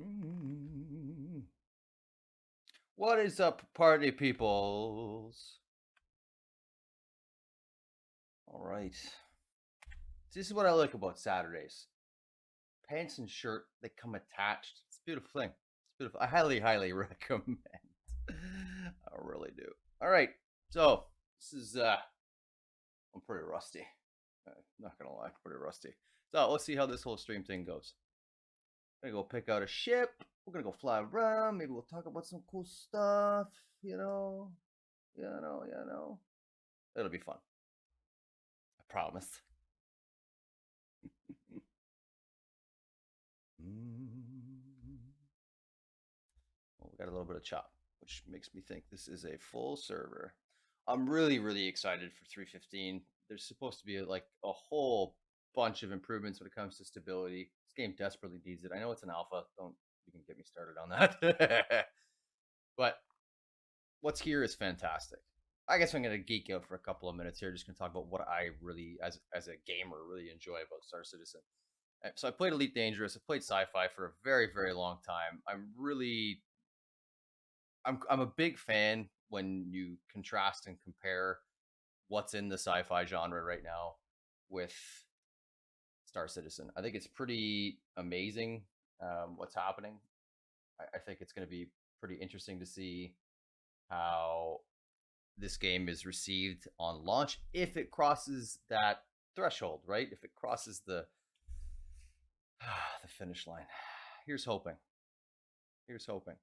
Mm. What is up, party peoples? All right. This is what I like about Saturdays. Pants and shirt, they come attached. It's a beautiful thing. It's beautiful. I highly, highly recommend. I really do. All right. So, this is, I'm pretty rusty. Not gonna lie, pretty rusty. So, let's see how this whole stream thing goes. I'm gonna go pick out a ship. We're gonna go fly around. Maybe we'll talk about some cool stuff. You know, It'll be fun. I promise. Well, we got a little bit of chop, which makes me think this is a full server. I'm really, really excited for 3.15. There's supposed to be like a whole bunch of improvements when it comes to stability. This game desperately needs it. I know it's an alpha. Don't even get me started on that. But what's here is fantastic. I guess I'm gonna geek out for a couple of minutes here. Just gonna talk about what I really, as a gamer, really enjoy about Star Citizen. So I played Elite Dangerous. I played sci-fi for a very, very long time. I'm a big fan when you contrast and compare what's in the sci-fi genre right now with Star Citizen. I think it's pretty amazing what's happening. I think it's going to be pretty interesting to see how this game is received on launch if it crosses that threshold, right? If it crosses the the finish line. Here's hoping. Here's hoping.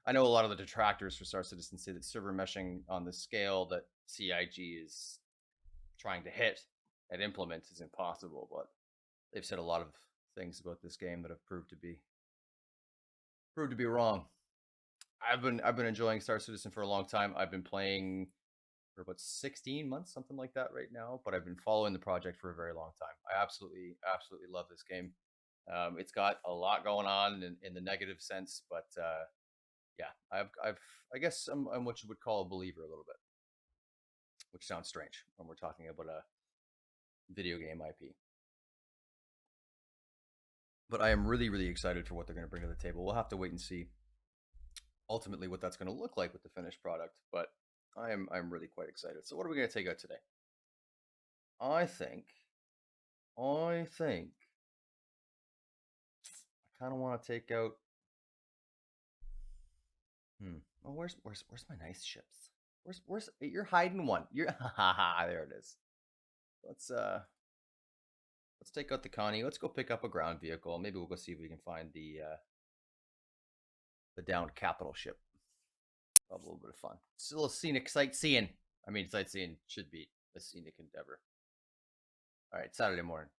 I know a lot of the detractors for Star Citizen say that server meshing on the scale that CIG is trying to hit and implement is impossible, but they've said a lot of things about this game that have proved to be wrong. I've been enjoying Star Citizen for a long time. I've been playing for about 16 months, something like that right now, but I've been following the project for a very long time. I absolutely love this game. It's got a lot going on in the negative sense, but yeah, I guess I'm what you would call a believer a little bit, which sounds strange when we're talking about a video game IP. But I am really, really excited for what they're going to bring to the table. We'll have to wait and see ultimately what that's going to look like with the finished product. But I'm really quite excited. So what are we going to take out today? I think I kind of want to take out. Oh, where's my nice ships? Where's you're hiding one? You're haha there it is. Let's uh let's take out the Connie. Let's go pick up a ground vehicle. Maybe we'll go see if we can find the downed capital ship. Have a little bit of fun. It's a little scenic sightseeing. I mean, sightseeing should be a scenic endeavor. All right, Saturday morning.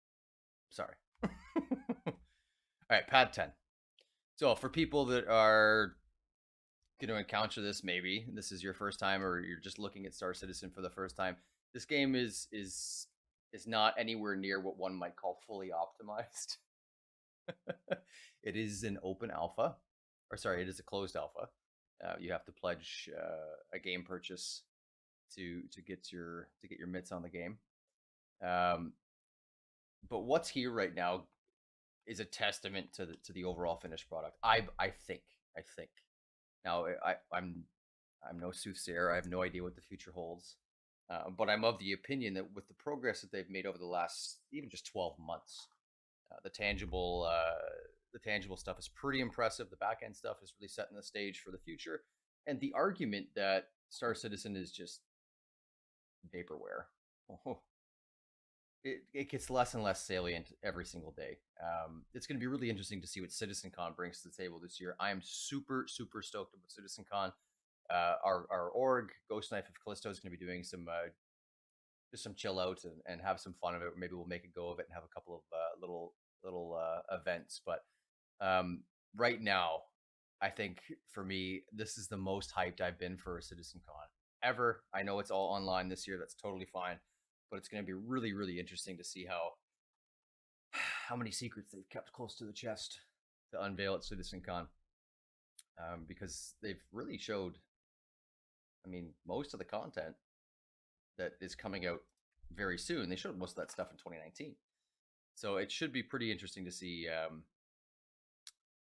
Sorry. All right, pad 10. So, for people that are going to encounter this, maybe this is your first time, or you're just looking at Star Citizen for the first time, this game is not anywhere near what one might call fully optimized. It is an open alpha, or sorry, it is a closed alpha. You have to pledge a game purchase to get your mitts on the game. Um, but what's here right now is a testament to the overall finished product. I think. Now I'm no soothsayer. I have no idea what the future holds. But I'm of the opinion that with the progress that they've made over the last even just 12 months, the tangible stuff is pretty impressive. The back end stuff is really setting the stage for the future. And the argument that Star Citizen is just vaporware, oh, it gets less and less salient every single day. It's going to be really interesting to see what CitizenCon brings to the table this year. I am super, super stoked about CitizenCon. Our org, Ghost Knife of Callisto, is going to be doing some just some chill out and have some fun of it. Maybe we'll make a go of it and have a couple of little events. But right now, I think for me, this is the most hyped I've been for a CitizenCon ever. I know it's all online this year. That's totally fine, but it's going to be really, really interesting to see how many secrets they've kept close to the chest to unveil at CitizenCon, because they've really showed. I mean, most of the content that is coming out very soon. They showed most of that stuff in 2019, so it should be pretty interesting to see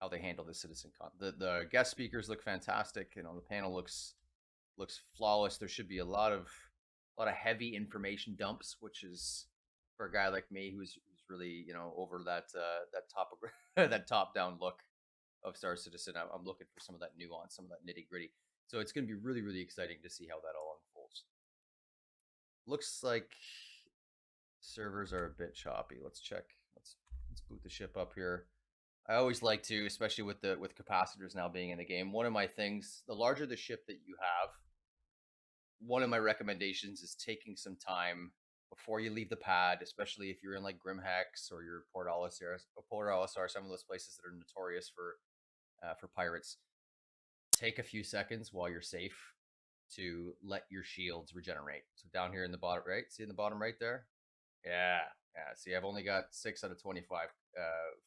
how they handle the citizen con. The guest speakers look fantastic. You know, the panel looks flawless. There should be a lot of heavy information dumps, which is for a guy like me who's really over that top of, that top down look of Star Citizen. I'm looking for some of that nuance, some of that nitty gritty. So it's going to be really really exciting to see how that all unfolds. Looks like servers are a bit choppy. Let's check. Let's boot the ship up here. I always like to, especially with capacitors now being in the game. One of my things, the larger the ship that you have, one of my recommendations is taking some time before you leave the pad, especially if you're in like Grimhex or you're Port Olisar, some of those places that are notorious for pirates. Take a few seconds while you're safe to let your shields regenerate. So down here in the bottom right, see in the bottom right there? Yeah, yeah. See, I've only got 6 out of 25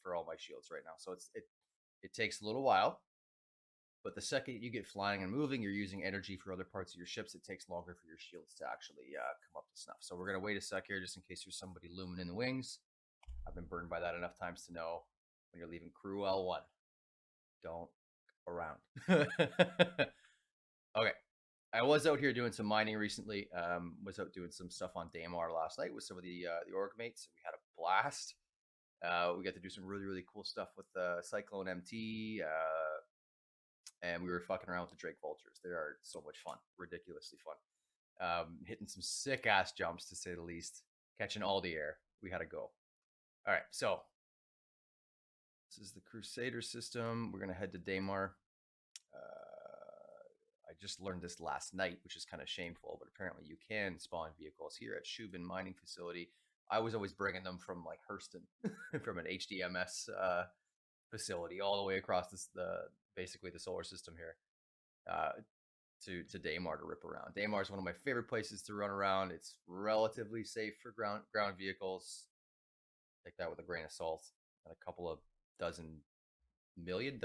for all my shields right now. So it takes a little while, but the second you get flying and moving, you're using energy for other parts of your ships. It takes longer for your shields to actually come up to snuff. So we're gonna wait a sec here, just in case there's somebody looming in the wings. I've been burned by that enough times to know when you're leaving crew L1, don't go around. Okay, I was out here doing some mining recently. Was out doing some stuff on Daymar last night with some of the org mates. We had a blast. We got to do some really really cool stuff with Cyclone MT, and we were fucking around with the Drake Vultures. They are so much fun, ridiculously fun. Hitting some sick ass jumps to say the least, catching all the air. We had to go. All right, so this is the Crusader system. We're gonna head to Daymar. I just learned this last night, which is kind of shameful, but apparently you can spawn vehicles here at Shubin Mining Facility. I was always bringing them from like Hurston, from an HDMS facility, all the way across basically the solar system here uh, to Daymar to rip around. Daymar is one of my favorite places to run around. It's relatively safe for ground vehicles. Take that with a grain of salt and a couple of dozen million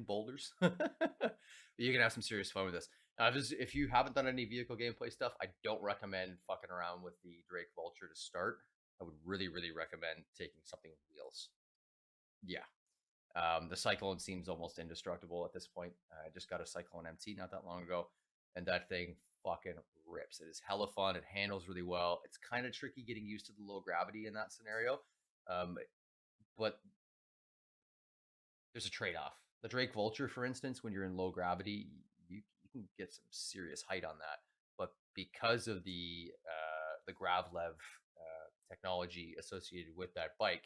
boulders. You can have some serious fun with this. If you haven't done any vehicle gameplay stuff, I don't recommend fucking around with the Drake Vulture to start. I would really, really recommend taking something with wheels. Yeah. The Cyclone seems almost indestructible at this point. I just got a Cyclone MT not that long ago, and that thing fucking rips. It is hella fun. It handles really well. It's kind of tricky getting used to the low gravity in that scenario, but there's a trade-off. The Drake Vulture, for instance, when you're in low gravity, you can get some serious height on that. But because of the GravLev technology associated with that bike,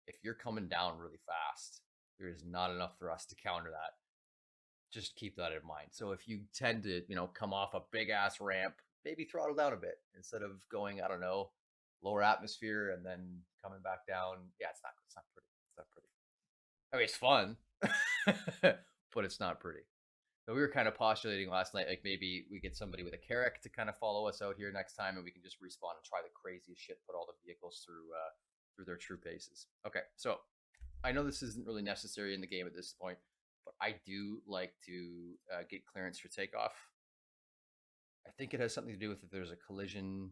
if you're coming down really fast, there is not enough thrust to counter that. Just keep that in mind. So if you tend to, come off a big ass ramp, maybe throttle down a bit instead of going, I don't know, lower atmosphere and then coming back down. Yeah, it's not pretty. It's not pretty. I mean, it's fun, but it's not pretty. So we were kind of postulating last night, like maybe we get somebody with a Carrack to kind of follow us out here next time, and we can just respawn and try the craziest shit, put all the vehicles through their true paces. Okay, so I know this isn't really necessary in the game at this point, but I do like to get clearance for takeoff. I think it has something to do with if there's a collision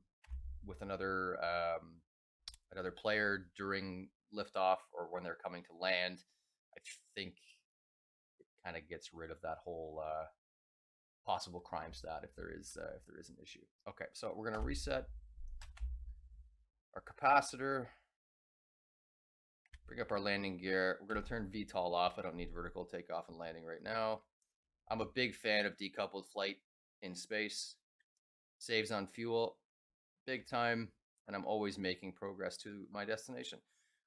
with another player during liftoff or when they're coming to land. I think it kind of gets rid of that whole possible crime stat if there is an issue. Okay, so we're gonna reset our capacitor, bring up our landing gear. We're gonna turn VTOL off. I don't need vertical takeoff and landing right now. I'm a big fan of decoupled flight in space. Saves on fuel, big time, and I'm always making progress to my destination.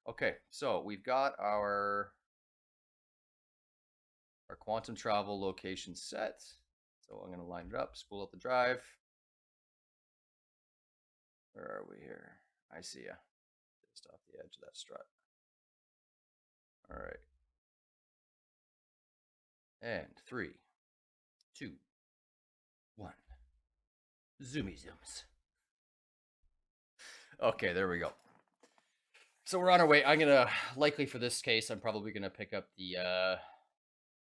Okay, so we've got our quantum travel location set. So I'm going to line it up, spool up the drive. Where are we here? I see ya. Just off the edge of that strut. All right. And 3, 2, 1. Zoomy zooms. Okay, there we go. So we're on our way. I'm gonna likely for this case, I'm probably gonna pick up the.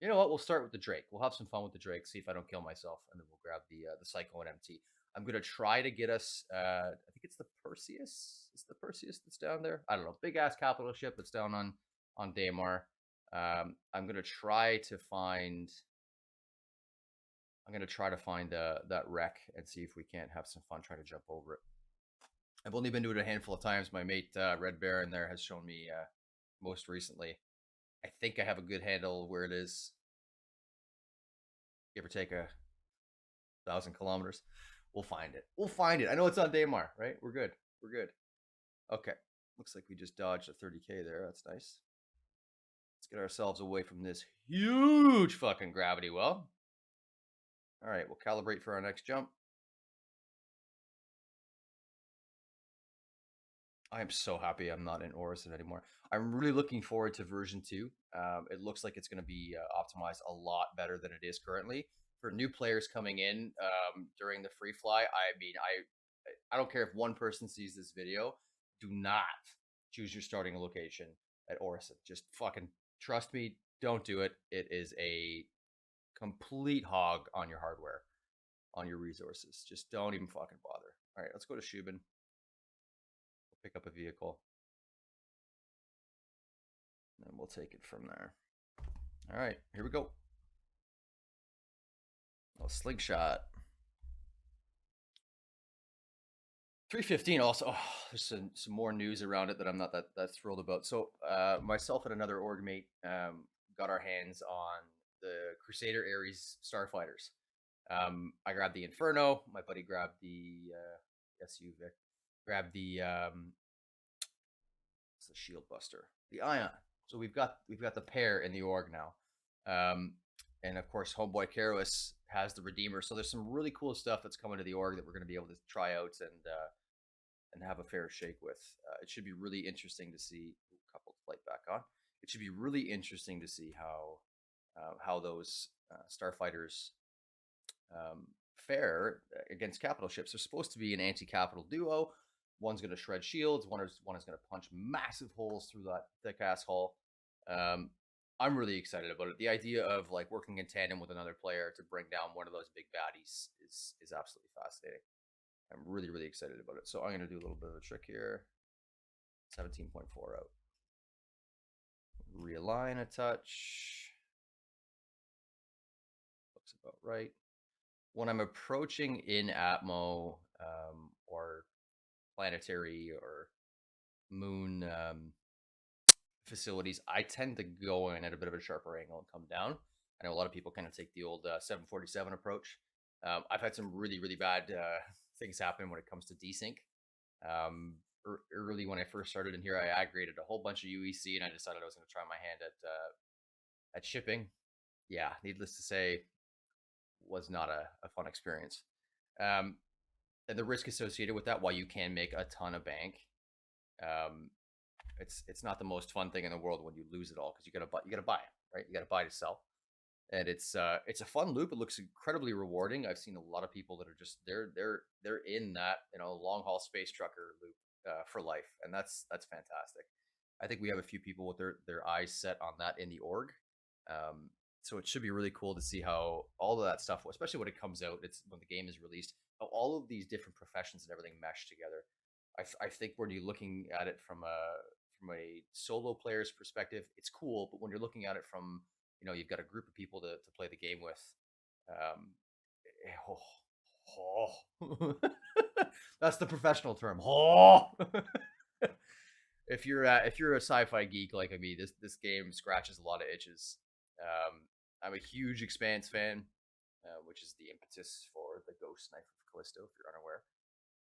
You know what? We'll start with the Drake. We'll have some fun with the Drake. See if I don't kill myself, and then we'll grab the Cyclone MT. I'm gonna try to get us. I think it's the Perseus. It's the Perseus that's down there. I don't know. Big ass capital ship that's down on Daymar. I'm gonna try to find. I'm gonna try to find that wreck and see if we can't have some fun trying to jump over it. I've only been to it a handful of times. My mate Red Bear in there has shown me most recently. I think I have a good handle where it is. Give or take 1,000 kilometers. We'll find it. We'll find it. I know it's on Daymar, right? We're good. We're good. Okay. Looks like we just dodged a 30K there. That's nice. Let's get ourselves away from this huge fucking gravity well. All right, we'll calibrate for our next jump. I am so happy I'm not in Orison anymore. I'm really looking forward to version 2. It looks like it's going to be optimized a lot better than it is currently. For new players coming in during the free fly, I mean, I don't care if one person sees this video. Do not choose your starting location at Orison. Just fucking trust me. Don't do it. It is a complete hog on your hardware, on your resources. Just don't even fucking bother. All right, let's go to Shubin. Pick up a vehicle. And we'll take it from there. All right, here we go. A slingshot. 315 also. Oh, there's some more news around it that I'm not that thrilled about. So myself and another org mate got our hands on the Crusader Ares Starfighters. I grabbed the Inferno. My buddy grabbed the Vic. Grabbed the it's the Shield Buster, the Ion. So we've got the pair in the org now. And of course, Homeboy Karos has the Redeemer. So there's some really cool stuff that's coming to the org that we're going to be able to try out and have a fair shake with. It should be really interesting to see. Coupled light back on. It should be really interesting to see how those starfighters fare against capital ships. They're supposed to be an anti-capital duo. One's going to shred shields. One is going to punch massive holes through that thick ass hull. I'm really excited about it. The idea of like working in tandem with another player to bring down one of those big baddies is absolutely fascinating. I'm really, really excited about it. So I'm going to do a little bit of a trick here. 17.4 out. Realign a touch. Looks about right. When I'm approaching in Atmo or planetary or moon facilities, I tend to go in at a bit of a sharper angle and come down. I know a lot of people kind of take the old 747 approach. I've had some really, really bad things happen when it comes to desync. Early when I first started in here, I aggregated a whole bunch of UEC, and I decided I was going to try my hand at shipping. Yeah, needless to say, was not a fun experience. And the risk associated with that, while you can make a ton of bank, it's not the most fun thing in the world when you lose it all, because you gotta buy it, right? You gotta buy to sell, and it's a fun loop. It looks incredibly rewarding. I've seen a lot of people that are just they're in that long haul space trucker loop for life, and that's fantastic. I think we have a few people with their eyes set on that in the org. So it should be really cool to see how all of that stuff, especially when it comes out, it's when the game is released, how all of these different professions and everything mesh together. I think when you're looking at it from a solo player's perspective, it's cool. But when you're looking at it from, you've got a group of people to play the game with, oh. That's the professional term. Oh. If you're a sci-fi geek like me, this game scratches a lot of itches. I'm a huge Expanse fan, which is the impetus for the Ghost Knife of Callisto, if you're unaware.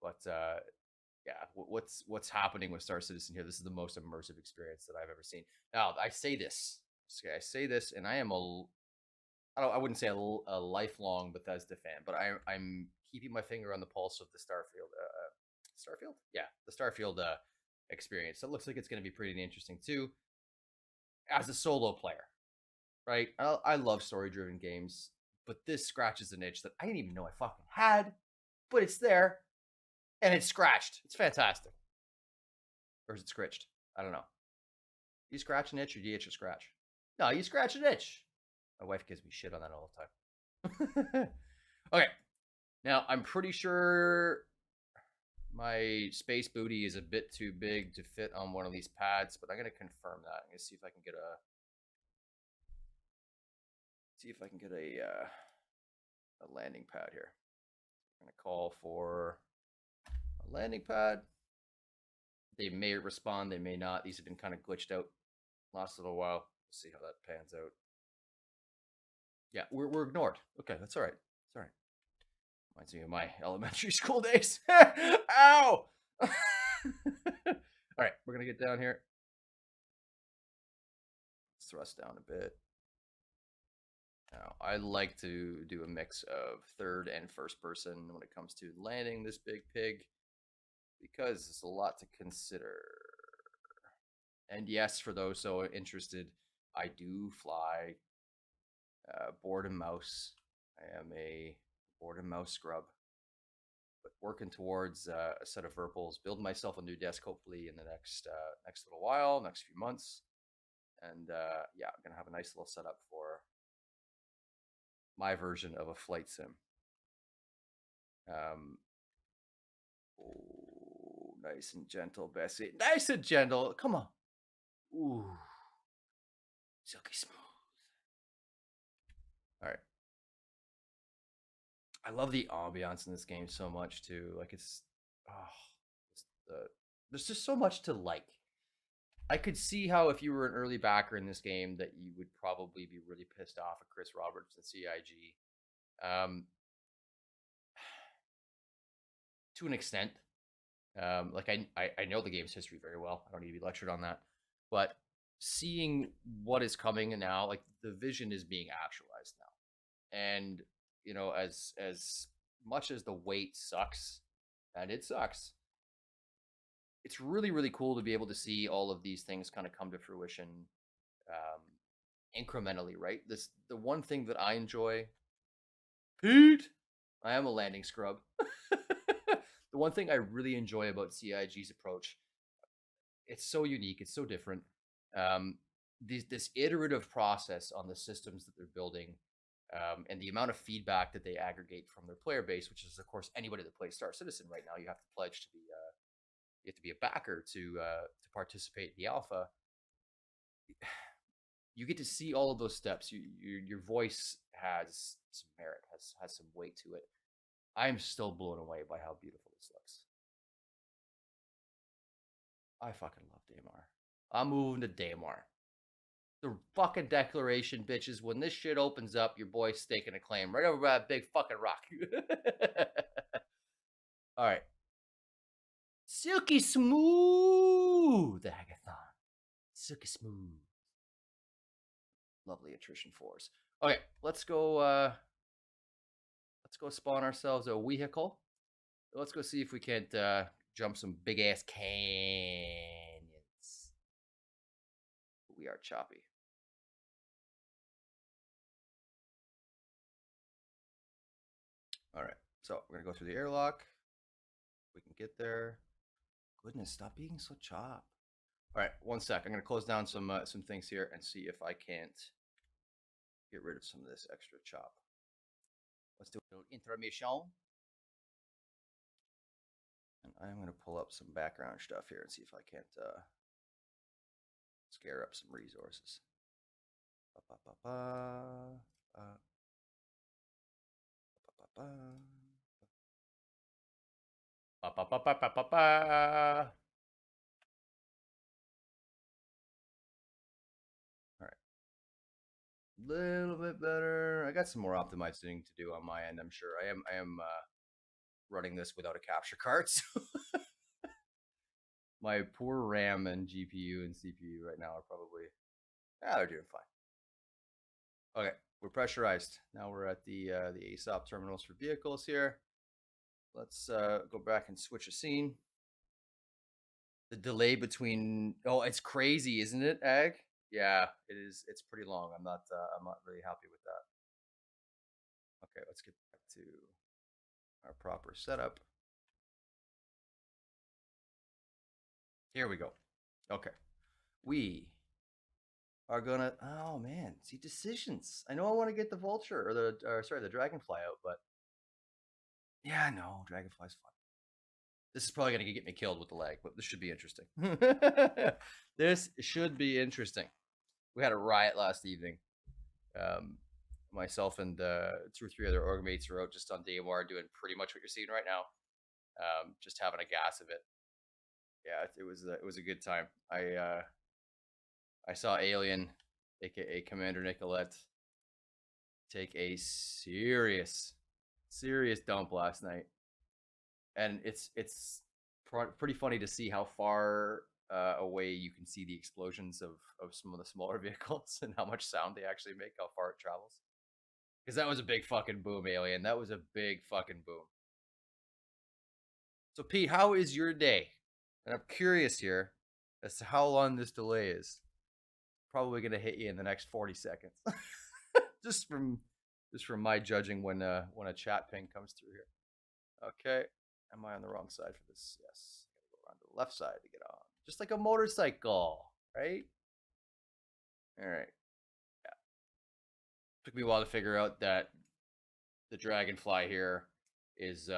But yeah, what's happening with Star Citizen here? This is the most immersive experience that I've ever seen. Now, I say this, and I am I wouldn't say a lifelong Bethesda fan, but I'm keeping my finger on the pulse of the Starfield, yeah, the Starfield experience. So it looks like it's going to be pretty interesting too, as a solo player, right? I love story-driven games, but this scratches an itch that I didn't even know I fucking had, but it's there, and it's scratched. It's fantastic. Or is it scritched? I don't know. You scratch an itch, or do you itch a scratch? No, you scratch an itch. My wife gives me shit on that all the time. Okay. Now, I'm pretty sure my space booty is a bit too big to fit on one of these pads, but I'm going to confirm that. I'm going to see if I can get See if I can get a landing pad here. I'm gonna call for a landing pad. They may respond, they may not. These have been kind of glitched out last little while. We'll see how that pans out. Yeah, we're ignored. Okay, that's all right. That's all right. Reminds me of my elementary school days. Ow! All right, we're gonna get down here. Let's thrust down a bit. Now, I like to do a mix of third and first person when it comes to landing this big pig because there's a lot to consider. And yes, for those so interested, I do fly board and mouse. I am a board and mouse scrub, but working towards a set of Verpals, build myself a new desk hopefully in the next little while, next few months, and yeah, I'm gonna have a nice little setup for my version of a flight sim. Oh, nice and gentle, Bessie. Nice and gentle. Come on. Ooh, silky smooth. All right. I love the ambiance in this game so much too. Like it's, oh, there's just so much to like. I could see how if you were an early backer in this game that you would probably be really pissed off at Chris Roberts and CIG. To an extent, like I know the game's history very well. I don't need to be lectured on that, but seeing what is coming now, like the vision is being actualized now, and you know, as much as the wait sucks, and it sucks, it's really cool to be able to see all of these things kind of come to fruition incrementally, right? The one thing that I enjoy, Pete, I am a landing scrub. The one thing I really enjoy about CIG's approach, it's so unique, it's so different. This iterative process on the systems that they're building, and the amount of feedback that they aggregate from their player base, which is of course anybody that plays Star Citizen right now, you have to pledge to be you have to be a backer to participate in the alpha. You get to see all of those steps. Your voice has some merit, has some weight to it. I'm still blown away by how beautiful this looks. I fucking love Daymar. I'm moving to Daymar. The fucking declaration, bitches. When this shit opens up, your boy's staking a claim right over that big fucking rock. All right. Silky smooth, the hackathon. Silky smooth. Lovely attrition fours. Okay, let's go spawn ourselves a vehicle. Let's go see if we can't jump some big ass canyons. We are choppy. All right, so we're gonna go through the airlock. We can get there. Goodness, stop being so chop. All right, one sec. I'm gonna close down some things here and see if I can't get rid of some of this extra chop. Let's do a little intermission. And I'm going to pull up some background stuff here and see if I can't scare up some resources. All right. Little bit better. I got some more optimizing to do on my end, I'm sure. I am running this without a capture card. So my poor RAM and GPU and CPU right now are probably, they're doing fine. Okay, we're pressurized. Now we're at the ASOP terminals for vehicles here. Let's go back and switch a scene. The delay between, oh, it's crazy, isn't it, Ag? Yeah, it is. It's pretty long. I'm not really happy with that. Okay, let's get back to our proper setup. Here we go. Okay, we are gonna. Oh man, see decisions. I know I want to get the vulture or the dragonfly out, but yeah, no, dragonfly's fun. This is probably gonna get me killed with the lag, but this should be interesting. This should be interesting. We had a riot last evening. Myself and 2 or 3 other org mates are out just on DMR doing pretty much what you're seeing right now. Just having a gas of it. Yeah, it was a good time. I saw Alien, aka Commander Nicolette, take a serious dump last night, and pretty funny to see how far away you can see the explosions of some of the smaller vehicles and how much sound they actually make, how far it travels. Because that was a big fucking boom, Alien. That was a big fucking boom. So, Pete, how is your day? And I'm curious here as to how long this delay is. Probably gonna hit you in the next 40 seconds. just from just from my judging when a chat ping comes through here. Okay. Am I on the wrong side for this? Yes. I gotta go around to the left side to get on. Just like a motorcycle, right? Alright. Yeah. Took me a while to figure out that the dragonfly here is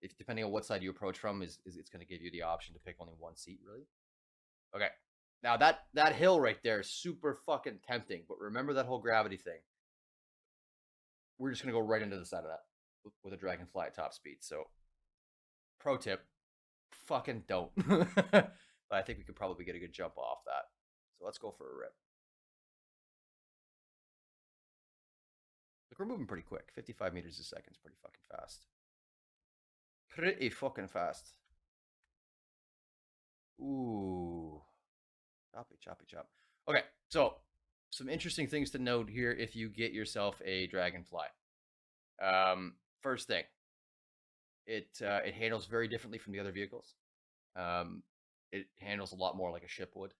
if depending on what side you approach from is it's gonna give you the option to pick only one seat, really. Okay. Now that hill right there is super fucking tempting, but remember that whole gravity thing. We're just gonna go right into the side of that with a dragonfly at top speed. So, pro tip: fucking don't. But I think we could probably get a good jump off that. So let's go for a rip. Look, we're moving pretty quick. 55 meters a second is pretty fucking fast. Pretty fucking fast. Ooh, choppy, choppy, chop. Okay, so some interesting things to note here if you get yourself a dragonfly. First thing, it handles very differently from the other vehicles. Um, it handles a lot more like a ship would,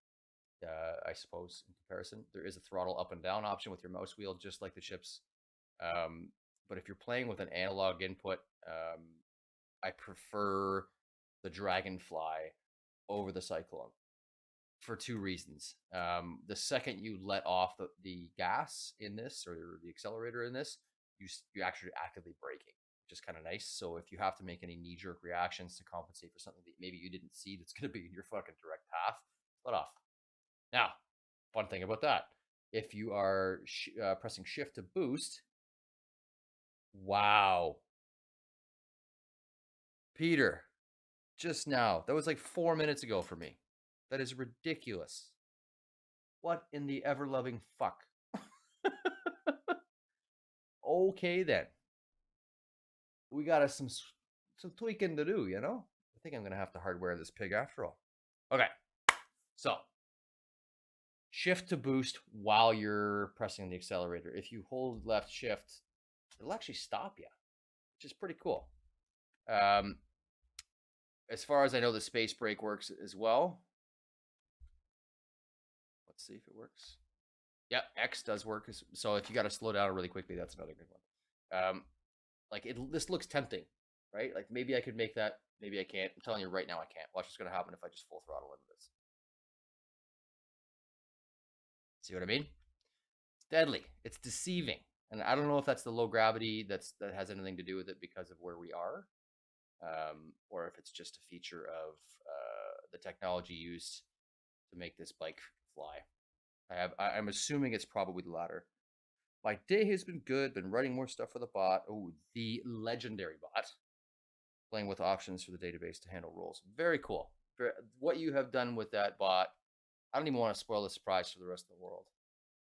I suppose. In comparison, there is a throttle up and down option with your mouse wheel, just like the ships. Um, but if you're playing with an analog input, I prefer the Dragonfly over the Cyclone for two reasons. The second you let off the gas in this or the accelerator in this, you actually actively braking, which is kind of nice. So if you have to make any knee jerk reactions to compensate for something that maybe you didn't see that's going to be in your fucking direct path, let off. Now, fun thing about that, if you are pressing shift to boost, wow, Peter, just now, that was like 4 minutes ago for me. That is ridiculous. What in the ever loving fuck? Okay, then. We got us some tweaking to do, you know? I think I'm going to have to hardware this pig after all. Okay. So, shift to boost while you're pressing the accelerator. If you hold left shift, it'll actually stop you, which is pretty cool. As far as I know, the space brake works as well. Let's see if it works. Yeah, X does work. So if you got to slow down really quickly, that's another good one. Like this looks tempting, right? Like maybe I could make that. Maybe I can't. I'm telling you right now, I can't. Watch what's going to happen if I just full throttle into this. See what I mean? It's deadly. It's deceiving, and I don't know if that's the low gravity that has anything to do with it because of where we are, or if it's just a feature of the technology used to make this bike fly. I'm assuming it's probably the latter. My day has been good. Been writing more stuff for the bot. Oh, the legendary bot. Playing with options for the database to handle roles. Very cool. What you have done with that bot, I don't even want to spoil the surprise for the rest of the world.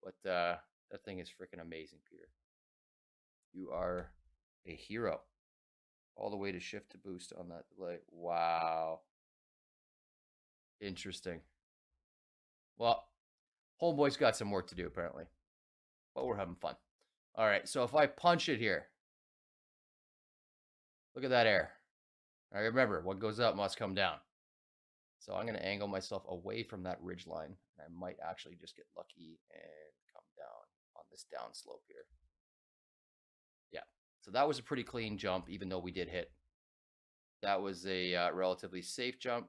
But that thing is freaking amazing, Peter. You are a hero. All the way to shift to boost on that delay. Wow. Interesting. Well, Homeboy's got some work to do, apparently. But we're having fun. All right, so if I punch it here, look at that air. I remember, what goes up must come down. So I'm going to angle myself away from that ridge line. And I might actually just get lucky and come down on this down slope here. Yeah, so that was a pretty clean jump, even though we did hit. That was a relatively safe jump.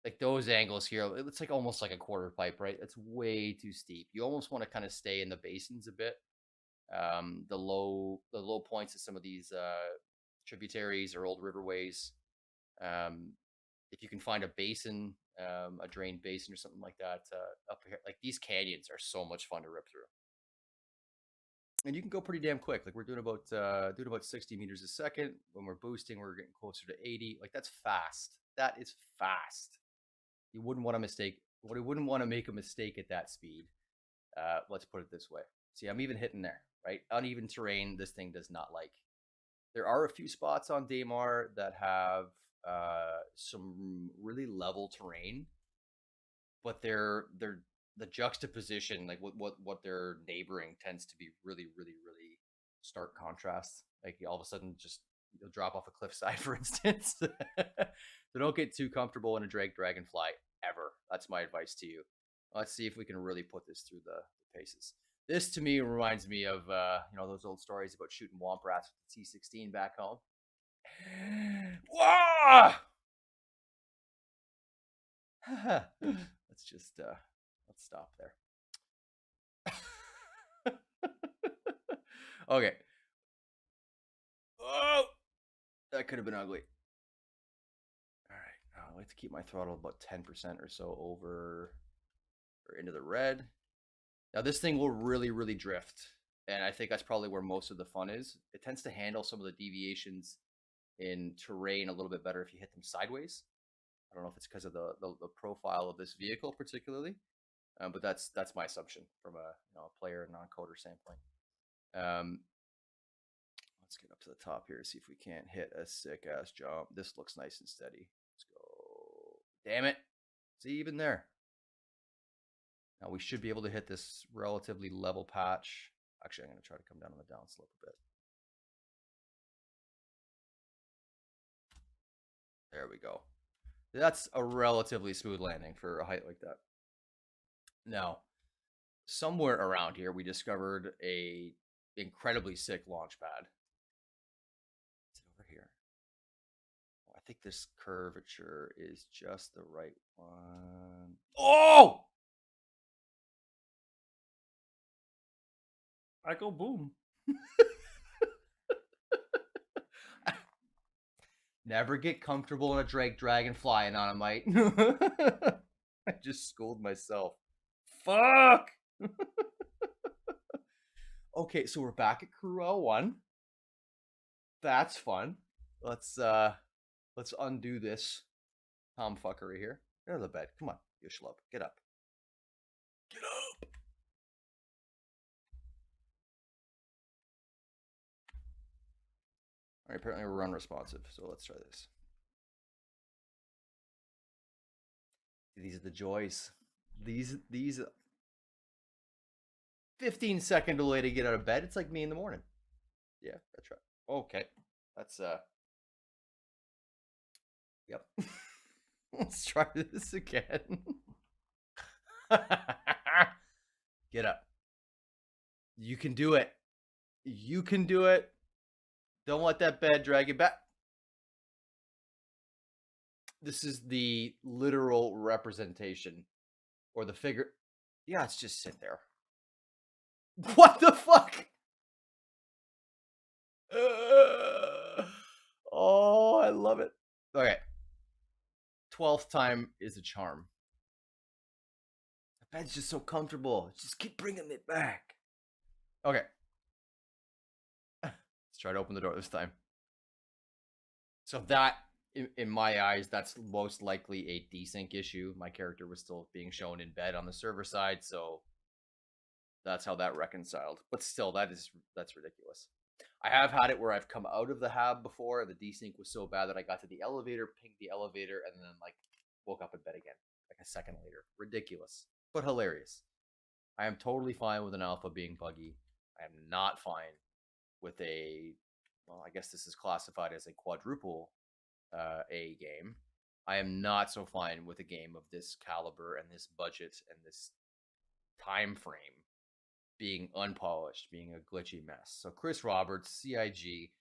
Like those angles here, it's like almost like a quarter pipe, right? It's way too steep. You almost want to kind of stay in the basins a bit. The low points of some of these tributaries or old riverways. If you can find a basin, a drained basin or something like that up here, like these canyons are so much fun to rip through. and you can go pretty damn quick. Like we're doing about 60 meters a second. When we're boosting, we're getting closer to 80. Like that's fast. That is fast. You wouldn't want to mistake. What you wouldn't want to make a mistake at that speed. Let's put it this way. See, I'm even hitting there, right? Uneven terrain. This thing does not like. There are a few spots on Daymar that have some really level terrain, but they're the juxtaposition, like what they're neighboring, tends to be really stark contrast. Like all of a sudden, just you'll drop off a cliffside, for instance. So don't get too comfortable in a Drake Dragonfly ever. That's my advice to you. Let's see if we can really put this through the paces. This to me reminds me of those old stories about shooting womp rats with the T16 back home. Whoa! let's just let's stop there. Okay. Oh, that could have been ugly. All right, I like to keep my throttle about 10% or so over or into the red. Now this thing will really drift, and I think that's probably where most of the fun is. It tends to handle some of the deviations in terrain a little bit better if you hit them sideways. I don't know if it's because of the profile of this vehicle particularly, but that's my assumption from a player non-coder standpoint. Let's get up to the top here, see if we can't hit a sick ass jump. This looks nice and steady. Let's go. Damn it. See, even there. Now we should be able to hit this relatively level patch. Actually, I'm going to try to come down on the downslope a bit. There we go. That's a relatively smooth landing for a height like that. Now, somewhere around here, we discovered a incredibly sick launch pad. Is it over here? Oh, I think this curvature is just the right one. Oh! I go boom. Never get comfortable in a Drake Dragonfly, Anonymite. I just schooled myself. Fuck! Okay, so we're back at Crew L1. That's fun. Let's undo this tomfuckery here. Get out of the bed. Come on, you schlub. Get up. Get up! Alright, apparently we're unresponsive, so let's try this. These are the joys. These 15-second delay to get out of bed. It's like me in the morning. Yeah, that's right. Okay. That's Yep. Let's try this again. Get up. You can do it. You can do it. Don't let that bed drag you back. This is the literal representation or the figure. Yeah, it's just sit there. What the fuck? Oh, I love it. Okay. 12th time is a charm. The bed's just so comfortable. Just keep bringing it back. Okay. Let's try to open the door this time. So that, in my eyes, that's most likely a desync issue. My character was still being shown in bed on the server side, so that's how that reconciled. But still, that's ridiculous. I have had it where I've come out of the hab before. The desync was so bad that I got to the elevator, pinged the elevator, and then like woke up in bed again like a second later. Ridiculous, but hilarious. I am totally fine with an alpha being buggy. I am not fine with well, I guess this is classified as a quadruple A game. I am not so fine with a game of this caliber and this budget and this time frame being unpolished, being a glitchy mess. So Chris Roberts, CIG,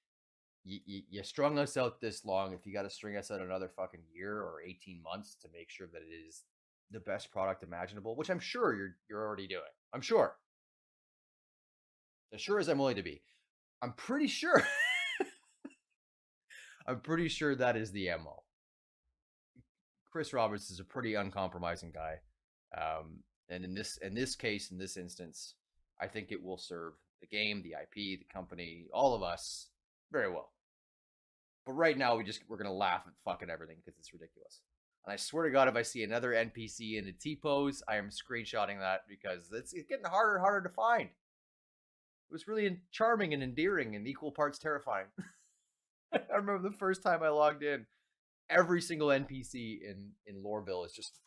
you strung us out this long. If you got to string us out another fucking year or 18 months to make sure that it is the best product imaginable, which I'm sure you're already doing. I'm sure. As sure as I'm willing to be. I'm pretty sure. I'm pretty sure that is the MO. Chris Roberts is a pretty uncompromising guy. And in this case, in this instance, I think it will serve the game, the IP, the company, all of us very well. But right now, we're gonna laugh at fucking everything because it's ridiculous. And I swear to God, if I see another NPC in a T pose, I am screenshotting that because it's getting harder and harder to find. It was really charming and endearing and equal parts terrifying. I remember the first time I logged in, every single NPC in Loreville is just.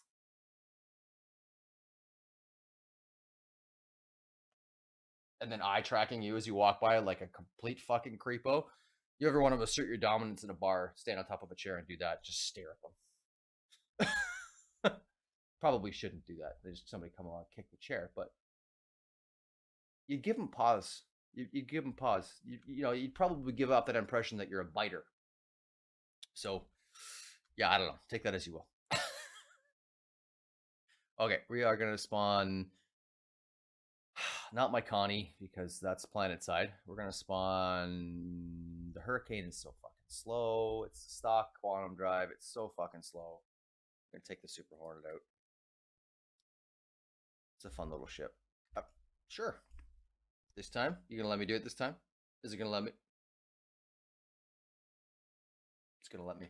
And then eye tracking you as you walk by like a complete fucking creepo. You ever want to assert your dominance in a bar, stand on top of a chair and do that? Just stare at them. Probably shouldn't do that. There's somebody come along, kick the chair, but you give them pause. You give them pause. You'd probably give up that impression that you're a biter. So, yeah, I don't know. Take that as you will. Okay, we are gonna spawn. Not my Connie because that's planet side. We're gonna spawn. The Hurricane is so fucking slow. It's the stock quantum drive. It's so fucking slow. I'm gonna take the Super Hornet out. It's a fun little ship. Sure. This time, you gonna let me do it this time? Is it gonna let me? It's gonna let me.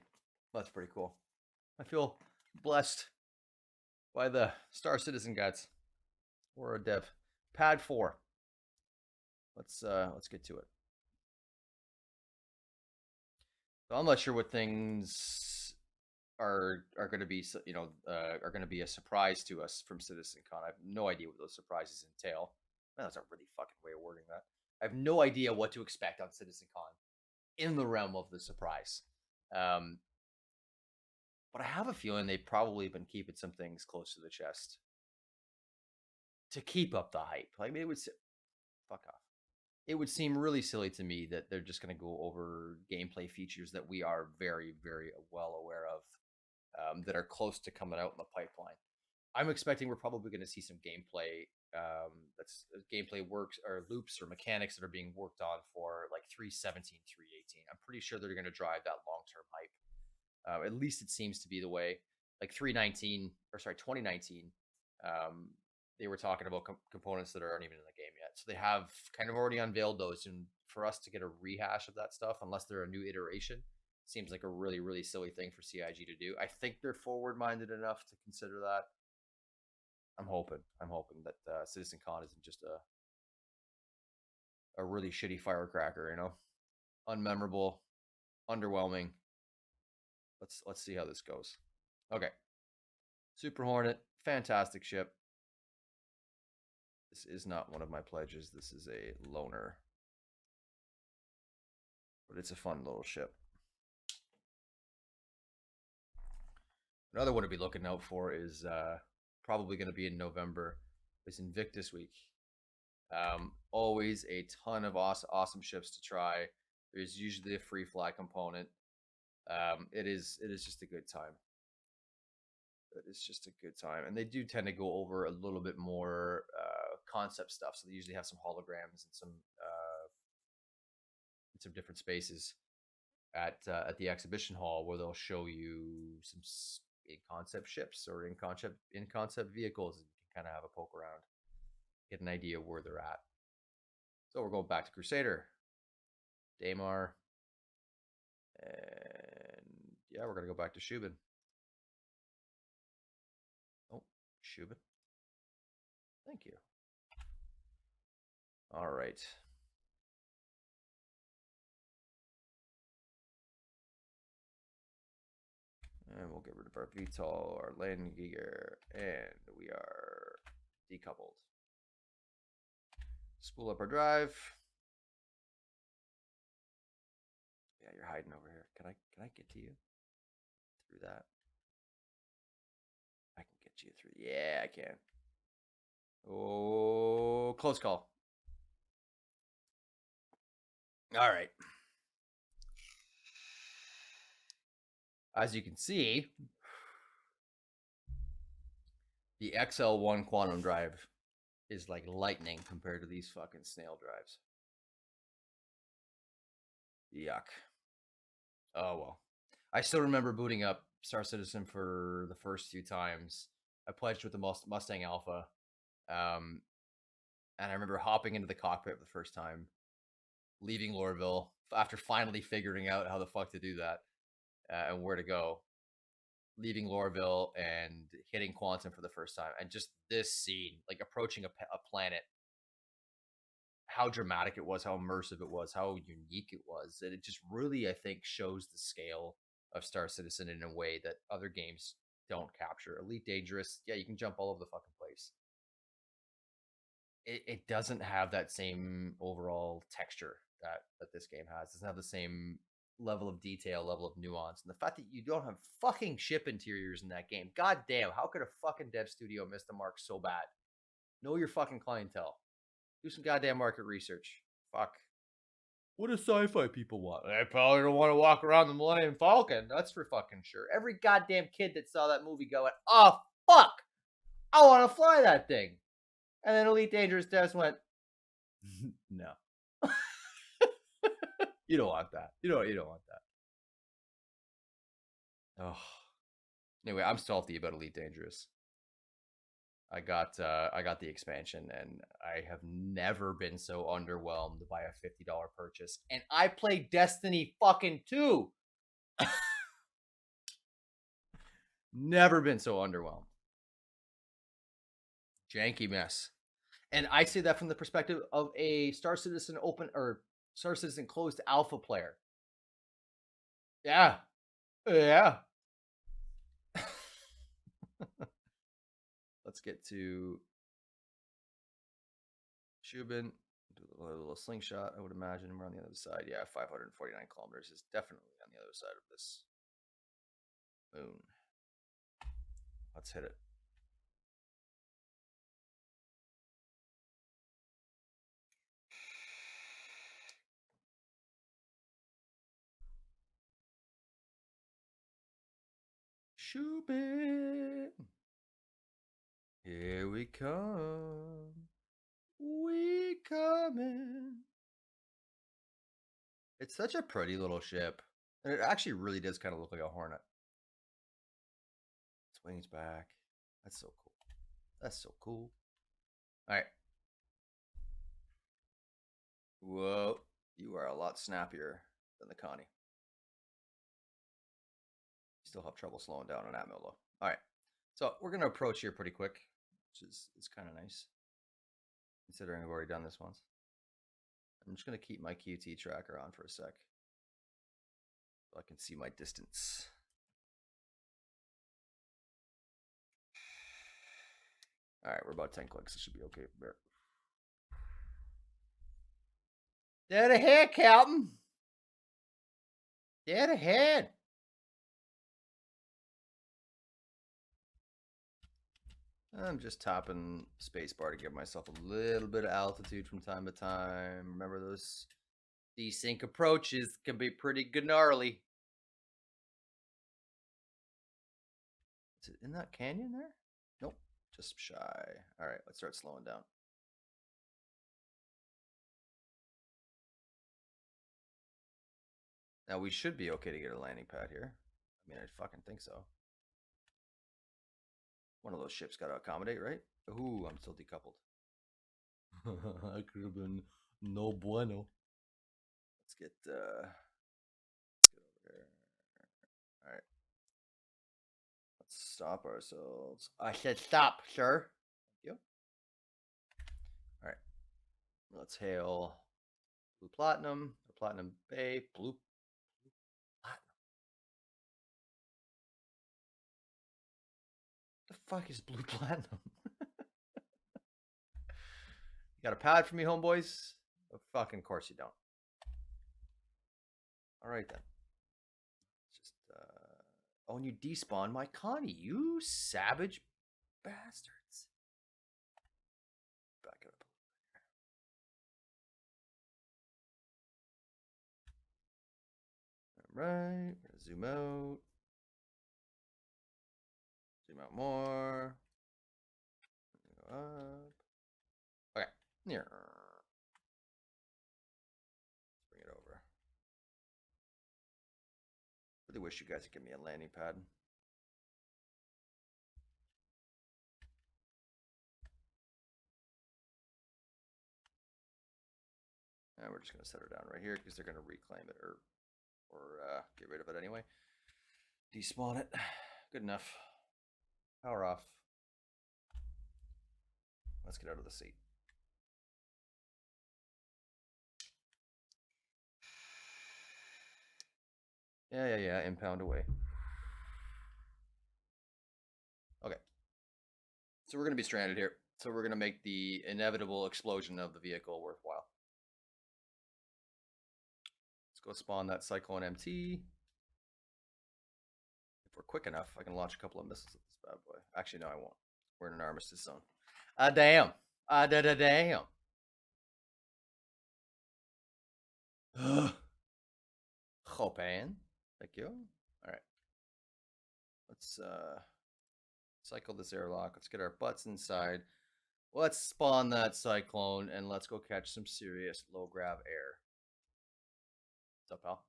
That's pretty cool. I feel blessed by the Star Citizen guides. We're a dev. Pad 4. Let's get to it. So I'm not sure what things are going to be, are going to be a surprise to us from CitizenCon. I have no idea what those surprises entail. Man, that's a really fucking way of wording that. I have no idea what to expect on CitizenCon in the realm of the surprise. But I have a feeling they've probably been keeping some things close to the chest to keep up the hype. Like, maybe it would fuck off. It would seem really silly to me that they're just going to go over gameplay features that we are very, very well aware of, that are close to coming out in the pipeline. I'm expecting we're probably going to see some gameplay, that's gameplay works or loops or mechanics that are being worked on for like 3.17, 3.18. I'm pretty sure they're going to drive that long-term hype. At least it seems to be the way. Like 3.19, or sorry, 2019, they were talking about components that aren't even in the game yet. So they have kind of already unveiled those. And for us to get a rehash of that stuff, unless they're a new iteration, seems like a really, really silly thing for CIG to do. I think they're forward-minded enough to consider that. I'm hoping that CitizenCon isn't just a really shitty firecracker, unmemorable, underwhelming. Let's see how this goes. Okay, Super Hornet, fantastic ship. This is not one of my pledges. This is a loner, but it's a fun little ship. Another one to be looking out for is probably going to be in November. Is Invictus Week. Always a ton of awesome ships to try. There's usually a free fly component. It is just a good time. It's just a good time, and they do tend to go over a little bit more concept stuff. So they usually have some holograms and some different spaces at the exhibition hall where they'll show you some in concept ships or in concept vehicles, and you can kind of have a poke around, get an idea of where they're at. So we're going back to Crusader, Daymar, and yeah, we're gonna go back to Shubin. Oh, Shubin. Thank you. All right. And we'll get rid of our VTOL, our landing gear, and we are decoupled. Spool up our drive. Yeah, you're hiding over here. Can I get to you through that? I can get you through. Yeah, I can. Oh, close call. All right. As you can see, the XL1 quantum drive is like lightning compared to these fucking snail drives. Yuck. Oh well. I still remember booting up Star Citizen for the first few times. I pledged with the Mustang Alpha. And I remember hopping into the cockpit for the first time, leaving Lorville after finally figuring out how the fuck to do that and where to go. Leaving Lorville and hitting Quantum for the first time, and just this scene, like approaching a planet, how dramatic it was, how immersive it was, how unique it was, and it just really, I think, shows the scale of Star Citizen in a way that other games don't capture. Elite Dangerous, yeah, you can jump all over the fucking place. It doesn't have that same overall texture that this game has. It doesn't have the same level of detail, level of nuance, and the fact that you don't have fucking ship interiors in that game. God damn, how could a fucking dev studio miss the mark so bad? Know your fucking clientele. Do some goddamn market research. Fuck. What do sci-fi people want? They probably don't want to walk around the Millennium Falcon. That's for fucking sure. Every goddamn kid that saw that movie going, oh fuck, I want to fly that thing. And then Elite Dangerous Devs went, no. You don't want that. You don't want that. Oh. Anyway, I'm salty about Elite Dangerous. I got the expansion, and I have never been so underwhelmed by a $50 purchase. And I played Destiny fucking 2. Never been so underwhelmed. Janky mess. And I say that from the perspective of a Star Citizen open or Star Citizen closed alpha player. Yeah. Yeah. Let's get to Shubin. Do a little slingshot, I would imagine. We're on the other side. Yeah, 549 kilometers is definitely on the other side of this moon. Let's hit it. Shubin. Here we come. We coming. It's such a pretty little ship. And it actually really does kind of look like a Hornet. Its wings back. That's so cool. That's so cool. All right. Whoa. You are a lot snappier than the Connie. Still have trouble slowing down on Atmel though. All right. So we're going to approach here pretty quick, which is kind of nice, considering I've already done this once. I'm just going to keep my QT tracker on for a sec so I can see my distance. All right, we're about 10 clicks. It should be okay. Dead ahead, Captain. Dead ahead. I'm just tapping spacebar to give myself a little bit of altitude from time to time. Remember, those desync approaches can be pretty gnarly. Is it in that canyon there? Nope, just shy. All right, let's start slowing down. Now we should be okay to get a landing pad here. I mean, I fucking think so. One of those ships got to accommodate, right? Ooh, I'm still decoupled. I could have been no bueno. Let's get over here. All right. Let's stop ourselves. I said stop, sir. Thank you. All right. Let's hail Blue Platinum, or Platinum Bay, Blue Platinum. The fuck is Blue Platinum? You got a pad for me, homeboys? Oh, fucking course you don't. All right then. Just oh, and you despawn my Connie, you savage bastards. Back it up. All right, zoom out. Zoom out more. Go up. Okay. Here. Let's bring it over. Really wish you guys could give me a landing pad. And we're just going to set her down right here because they're going to reclaim it or get rid of it anyway. Despawn it. Good enough. Power off. Let's get out of the seat. Yeah. Impound away. Okay. So we're going to be stranded here. So we're going to make the inevitable explosion of the vehicle worthwhile. Let's go spawn that Cyclone MT. If we're quick enough, I can launch a couple of missiles at this bad boy. Actually, no, I won't. We're in an armistice zone. Damn. Damn. Chopin. Thank you. All right. Let's cycle this airlock. Let's get our butts inside. Let's spawn that cyclone and let's go catch some serious low grav air. What's up, pal?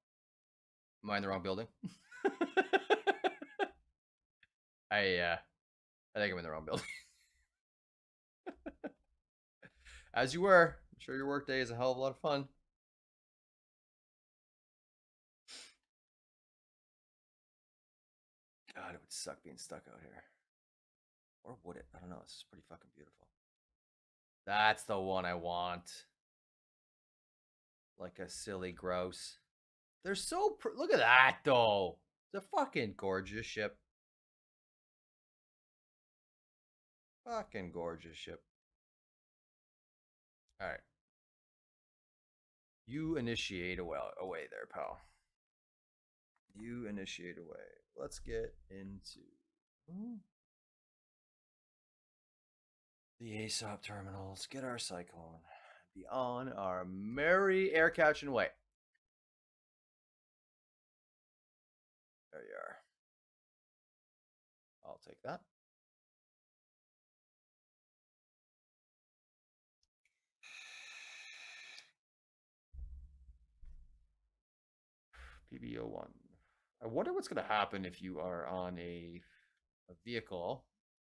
Am I in the wrong building? I think I'm in the wrong building. As you were. I'm sure your workday is a hell of a lot of fun. God, it would suck being stuck out here. Or would it? I don't know. This is pretty fucking beautiful. That's the one I want. Like a silly grouse. They're so... Look at that, though. It's a fucking gorgeous ship. Fucking gorgeous ship. All right. You initiate away there, pal. You initiate away. Let's get into the ASOP terminals. Get our Cyclone. Be on our merry air catching way. There you are. I'll take that. PBO1. I wonder what's going to happen if you are on a vehicle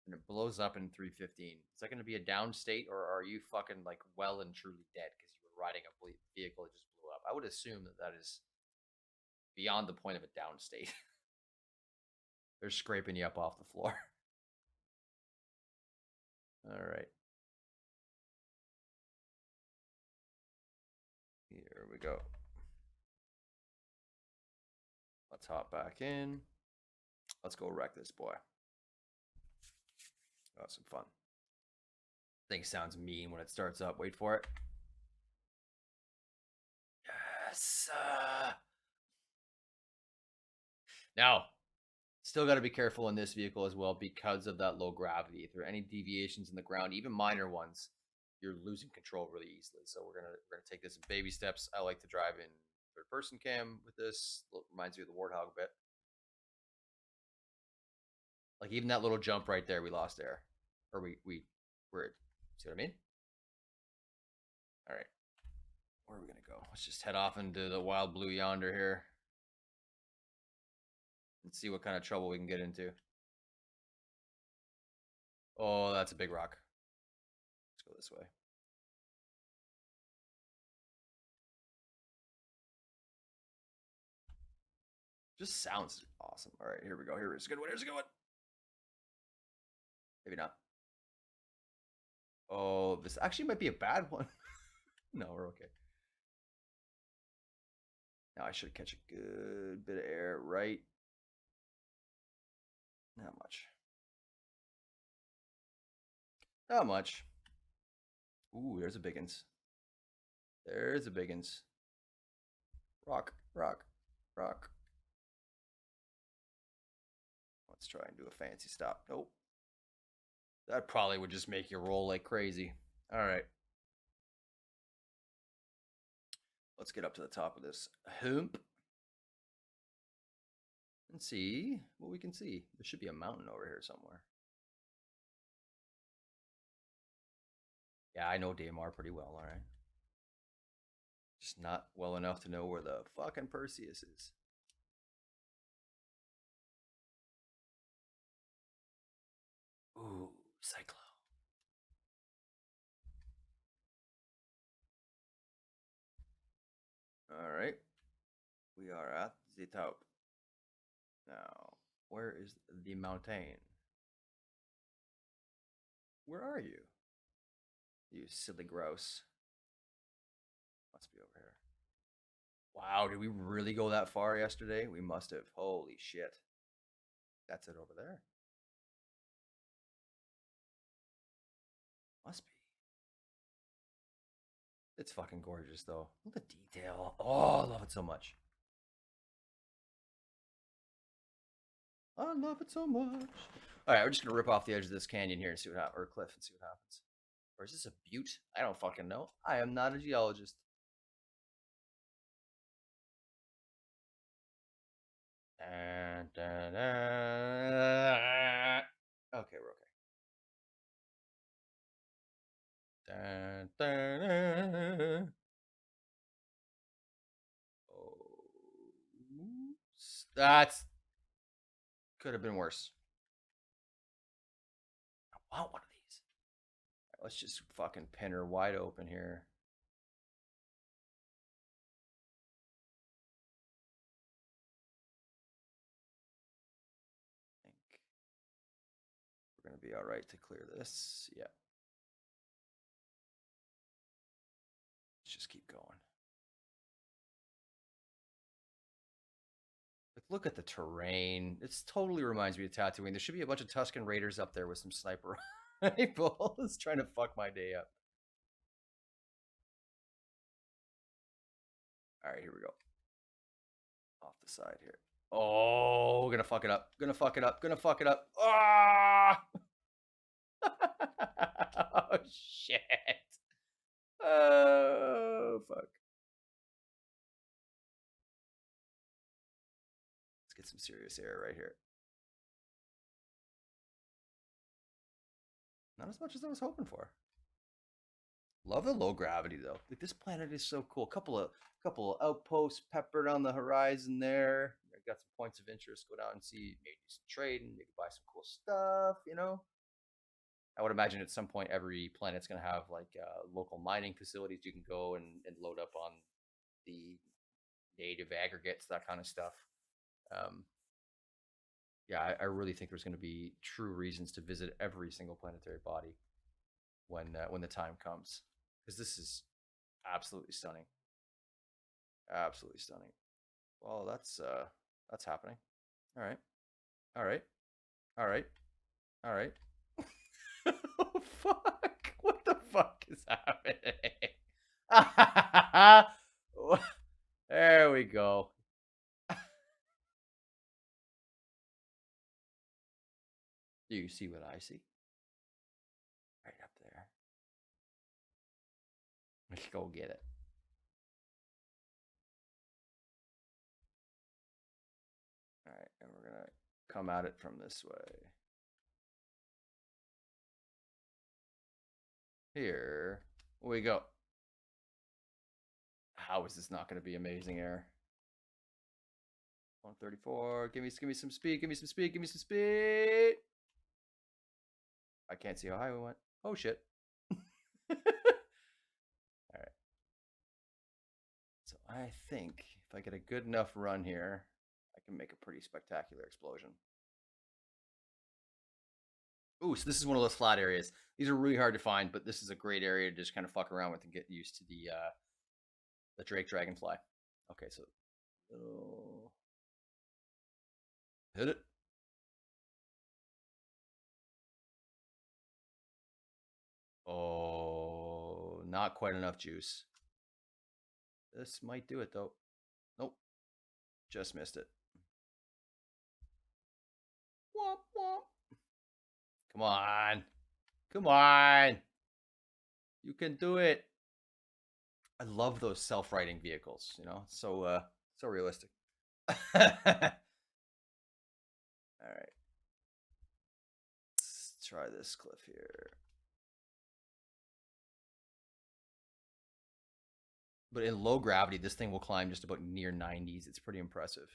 and it blows up in 315. Is that going to be a down state, or are you fucking like well and truly dead because you were riding a vehicle that just blew up? I would assume that is beyond the point of a down state. They're scraping you up off the floor. All right. Here we go. Let's hop back in. Let's go wreck this boy. Oh, some fun. Thing sounds mean when it starts up. Wait for it. Yes. Now, still got to be careful in this vehicle as well because of that low gravity. If there are any deviations in the ground, even minor ones, you're losing control really easily. So we're gonna take this in baby steps. I like to drive in third person cam with this. Reminds me of the Warthog a bit. Like even that little jump right there, we lost air, or we were. See what I mean? All right, where are we gonna go? Let's just head off into the wild blue yonder here and see what kind of trouble we can get into. Oh, that's a big rock. Let's go this way. Just sounds awesome. All right, here we go. Here's a good one. Here's a good one. Maybe not. Oh, this actually might be a bad one. No, we're okay. Now I should catch a good bit of air, right? Not much. Not much. Ooh, there's a biggins. There's a biggins. Rock, rock, rock. Let's try and do a fancy stop. Nope. That probably would just make you roll like crazy. All right. Let's get up to the top of this hump and see what we can see. There should be a mountain over here somewhere. Yeah, I know DMR pretty well, all right. Just not well enough to know where the fucking Perseus is. Ooh, Cyclone. We are at the top. Now, where is the mountain? Where are you? You silly grouse. Must be over here. Wow, did we really go that far yesterday? We must have. Holy shit. That's it over there. Must be. It's fucking gorgeous, though. Look at the detail. Oh, I love it so much. I love it so much. All right, we're just gonna rip off the edge of this canyon here and see what happens, or cliff, and see what happens. Or is this a butte? I don't fucking know. I am not a geologist. Dun, dun, dun. Okay, we're okay. Dun, dun, dun. Oh, that's could have been worse. I want one of these. Right, let's just fucking pin her wide open here. I think we're gonna be all right to clear this. Yeah. Let's just keep going. Like, look at the terrain. It's totally reminds me of Tatooine. There should be a bunch of Tusken Raiders up there with some sniper rifles trying to fuck my day up. All right, here we go. Off the side here. Oh, gonna fuck it up. Gonna fuck it up. Gonna fuck it up. Ah! Oh shit. Oh fuck. Let's get some serious air right here. Not as much as I was hoping for. Love the low gravity though. Like, this planet is so cool. Couple of outposts peppered on the horizon there. I got some points of interest. Go down and see, maybe do some trading, maybe buy some cool stuff. I would imagine at some point every planet's going to have like local mining facilities you can go and load up on the native aggregates, that kind of stuff. Um, yeah, I really think there's going to be true reasons to visit every single planetary body when the time comes, because this is absolutely stunning, absolutely stunning. Well, that's happening. All right, all right, all right, all right. Oh fuck! What the fuck is happening? There we go. Do you see what I see? Right up there. Let's go get it. All right, and we're gonna come at it from this way. Here we go. How is this not going to be amazing air? 134. Give me some speed. Give me some speed. Give me some speed. I can't see how high we went. Oh shit. All right. So I think if I get a good enough run here, I can make a pretty spectacular explosion. Ooh, so this is one of those flat areas. These are really hard to find, but this is a great area to just kind of fuck around with and get used to the Drake Dragonfly. Okay, so hit it. Oh, not quite enough juice. This might do it though. Nope, just missed it. Womp womp. Come on. Come on. You can do it. I love those self-riding vehicles, so realistic. All right. Let's try this cliff here. But in low gravity, this thing will climb just about near 90s. It's pretty impressive.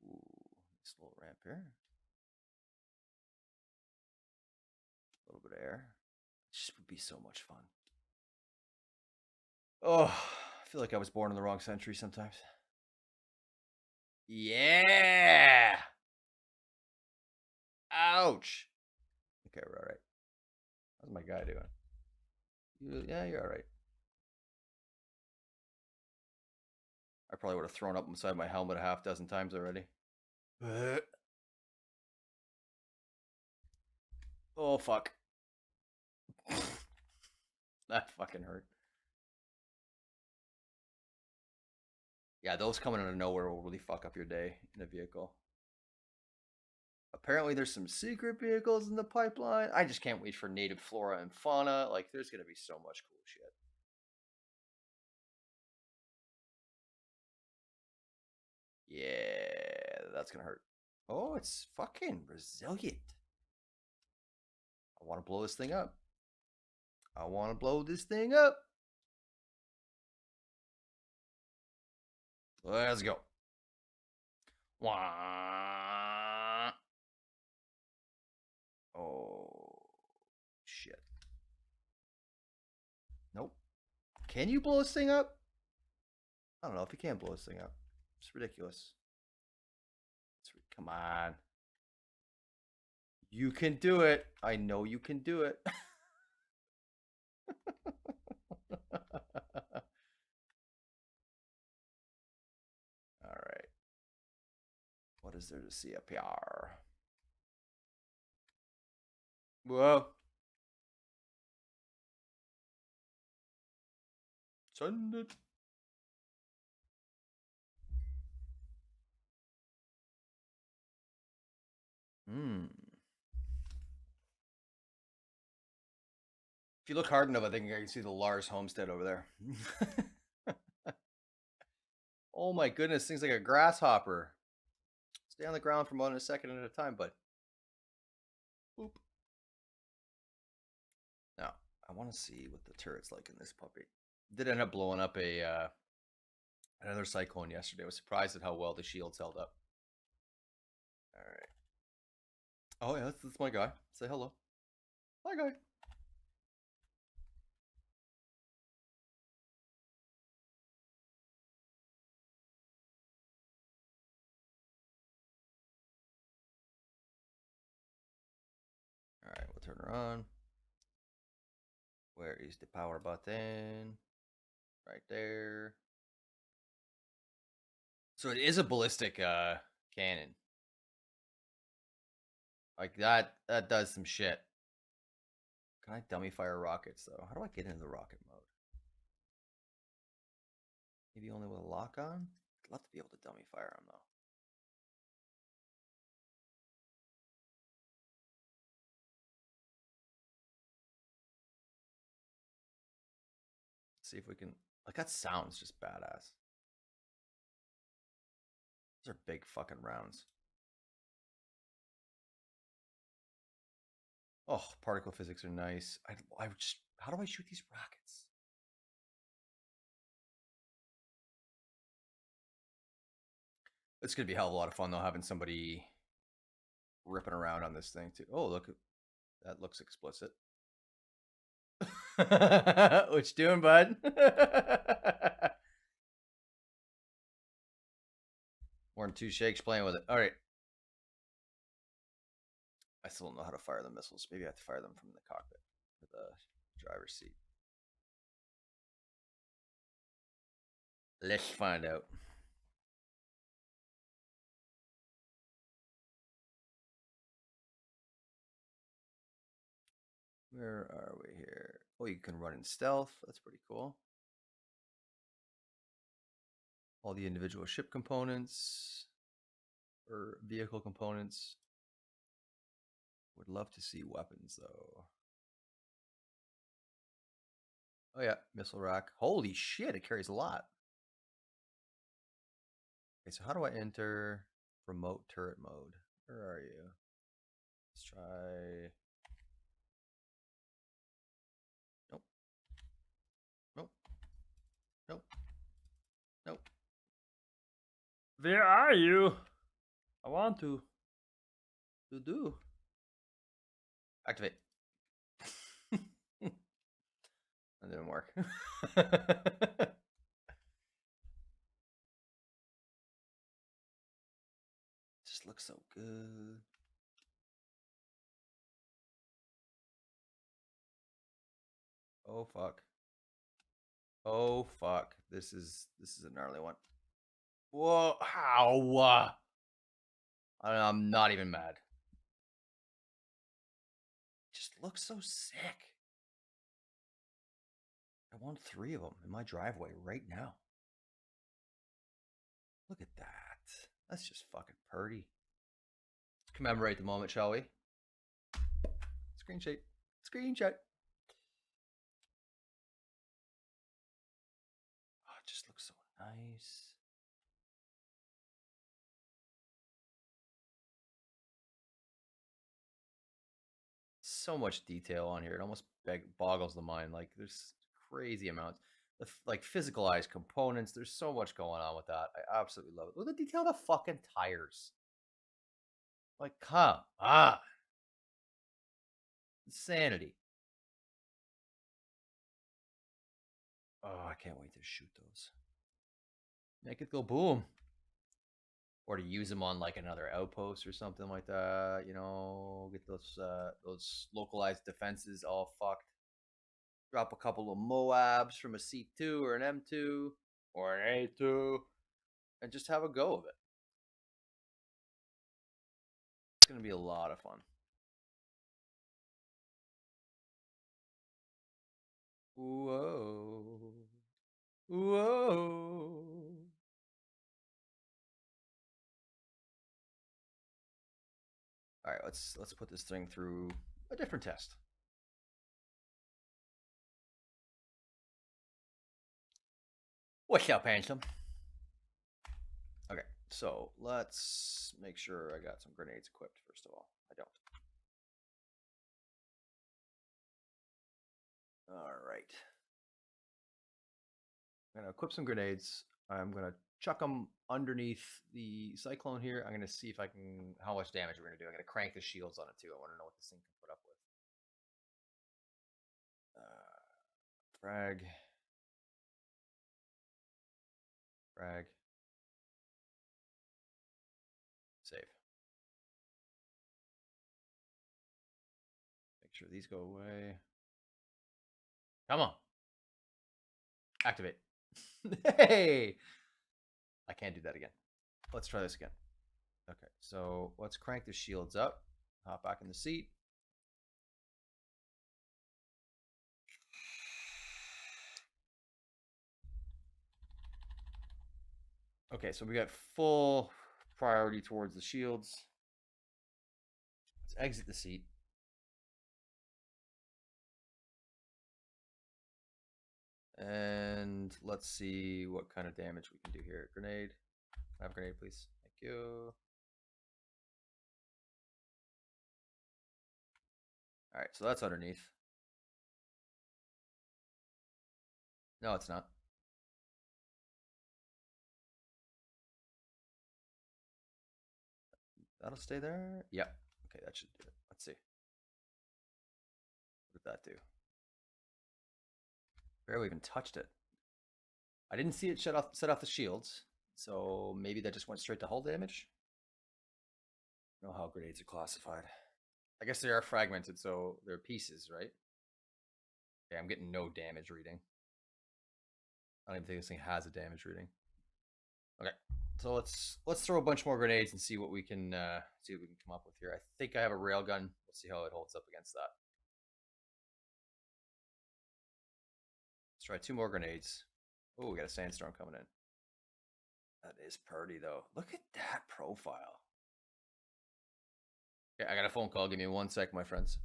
Ooh, this little ramp here. A little bit air. It just would be so much fun. Oh, I feel like I was born in the wrong century sometimes. Yeah. Ouch. Okay, we're all right. How's my guy doing? Yeah, you're all right. I probably would have thrown up inside my helmet a half dozen times already. Oh, fuck. That fucking hurt. Yeah, those coming out of nowhere will really fuck up your day in a vehicle. Apparently, there's some secret vehicles in the pipeline. I just can't wait for native flora and fauna. Like, there's gonna be so much cool shit. Yeah, that's gonna hurt. Oh, it's fucking resilient. I want to blow this thing up. I want to blow this thing up. Let's go. Wah. Oh, shit. Nope. Can you blow this thing up? I don't know if you can blow this thing up. It's ridiculous. Come on. You can do it. I know you can do it. All right. What is there to see up here? Whoa. Send it. If you look hard enough, I think I can see the Lars homestead over there. Oh my goodness, things like a grasshopper. Stay on the ground for more than a second at a time, bud. Boop. Now, I want to see what the turret's like in this puppy. Did end up blowing up a another cyclone yesterday. I was surprised at how well the shields held up. All right. Oh yeah, that's my guy. Say hello. Hi, guy. All right, we'll turn her on. Where is the power button? Right there. So it is a ballistic cannon. Like that does some shit. Can I dummy fire rockets though? How do I get into the rocket mode? Maybe only with a lock on? I'd love to be able to dummy fire them though. Let's see if we can, like, that sounds just badass. Those are big fucking rounds. Oh, particle physics are nice. I just, how do I shoot these rockets? It's gonna be a hell of a lot of fun though, having somebody ripping around on this thing too. Oh, look, that looks explicit. What you doing, bud? More than two shakes playing with it. All right. I still don't know how to fire the missiles. Maybe I have to fire them from the cockpit or the driver's seat. Let's find out. Where are we here? Oh, you can run in stealth. That's pretty cool. All the individual ship components or vehicle components. Would love to see weapons though. Oh yeah, missile rack. Holy shit, it carries a lot. Okay, so how do I enter remote turret mode? Where are you? Let's try. Nope. Nope. Nope. Nope. Where are you? I want to do. Activate. That didn't work. Just looks so good. Oh fuck. Oh fuck. This is a gnarly one. Whoa! How? I'm not even mad. It just looks so sick. I want 3 of them in my driveway right now. Look at that. That's just fucking purty. Let's commemorate the moment, shall we? Screenshot. Screenshot. Oh, it just looks so nice. So much detail on here. It almost boggles the mind. Like there's crazy amounts. Like physicalized components. There's so much going on with that. I absolutely love it. Look at the detail of the fucking tires. Like, come on. Insanity. Oh, I can't wait to shoot those. Make it go boom. Or to use them on like another outpost or something like that. You know, get those localized defenses all fucked. Drop a couple of Moabs from a C2 or an M2 or an A2 and just have a go of it. It's going to be a lot of fun. Whoa. Whoa. All right, let's put this thing through a different test. What's up, handsome? Okay, so let's make sure I got some grenades equipped first of all. I don't. All right. I'm gonna equip some grenades. I'm gonna chuck them underneath the cyclone here. I'm gonna see if I can how much damage we're gonna do. I'm gonna crank the shields on it too. I want to know what this thing can put up with. Frag, frag, save. Make sure these go away. Come on, activate. Hey, I can't do that again. Let's try this again. Okay, so let's crank the shields up. Hop back in the seat. Okay, so we got full priority towards the shields. Let's exit the seat. And let's see what kind of damage we can do here. Grenade. Can I have a grenade, please? Thank you. All right, so that's underneath. No, it's not. That'll stay there. Yep. Okay, that should do it. Let's see. What did that do? Barely even touched it. I didn't see it set off the shields, so maybe that just went straight to hull damage. I don't know how grenades are classified. I guess they are fragmented, so they're pieces, right? Okay, I'm getting no damage reading. I don't even think this thing has a damage reading. Okay, so let's throw a bunch more grenades and see what we can come up with here. I think I have a railgun. Let's see how it holds up against that. Let's try 2 more grenades. Oh, we got a sandstorm coming in. That is purty though. Look at that profile. Okay, I got a phone call. Give me 1 sec, my friends.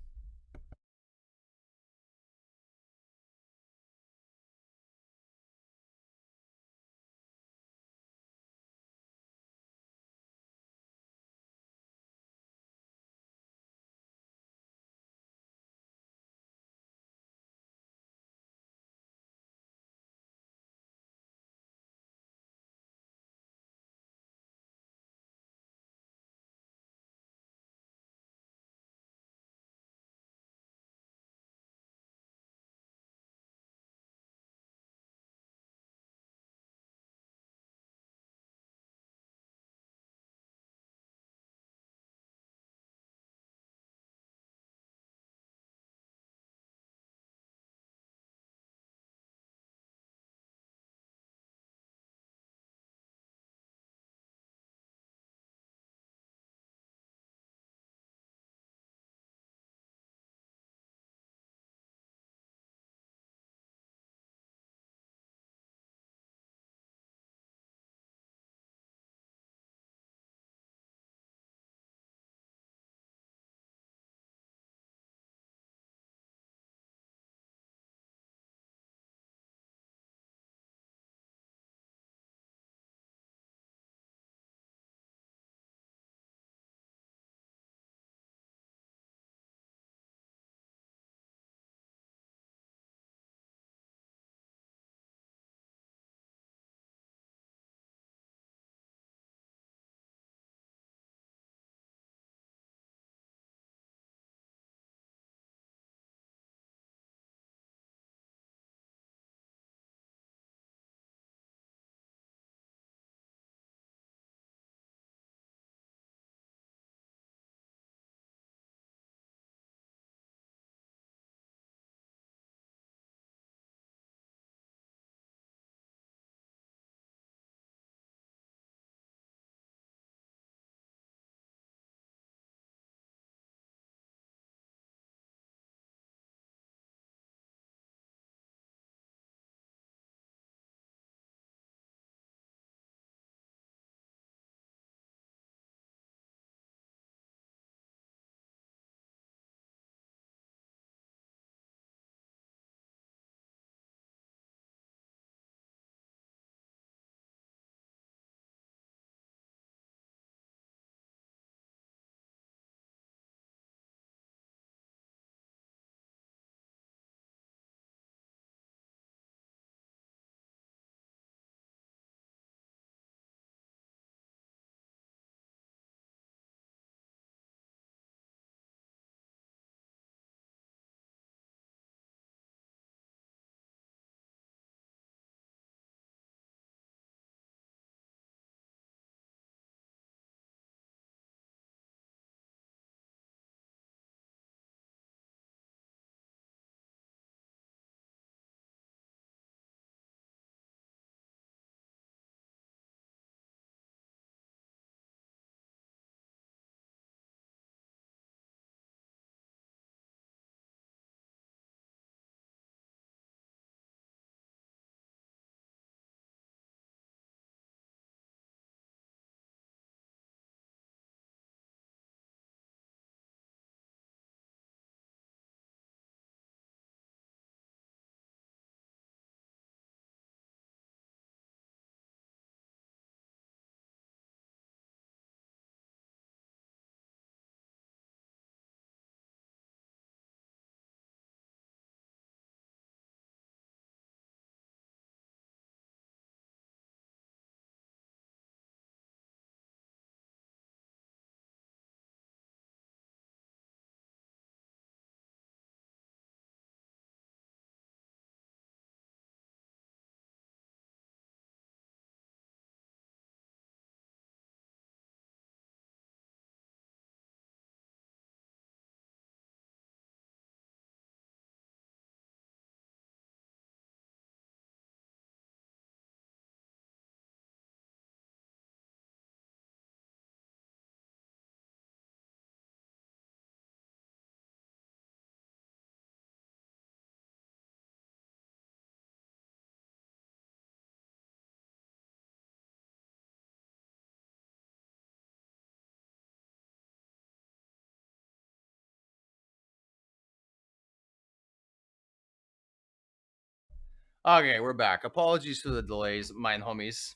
Okay, we're back. Apologies for the delays, mine homies.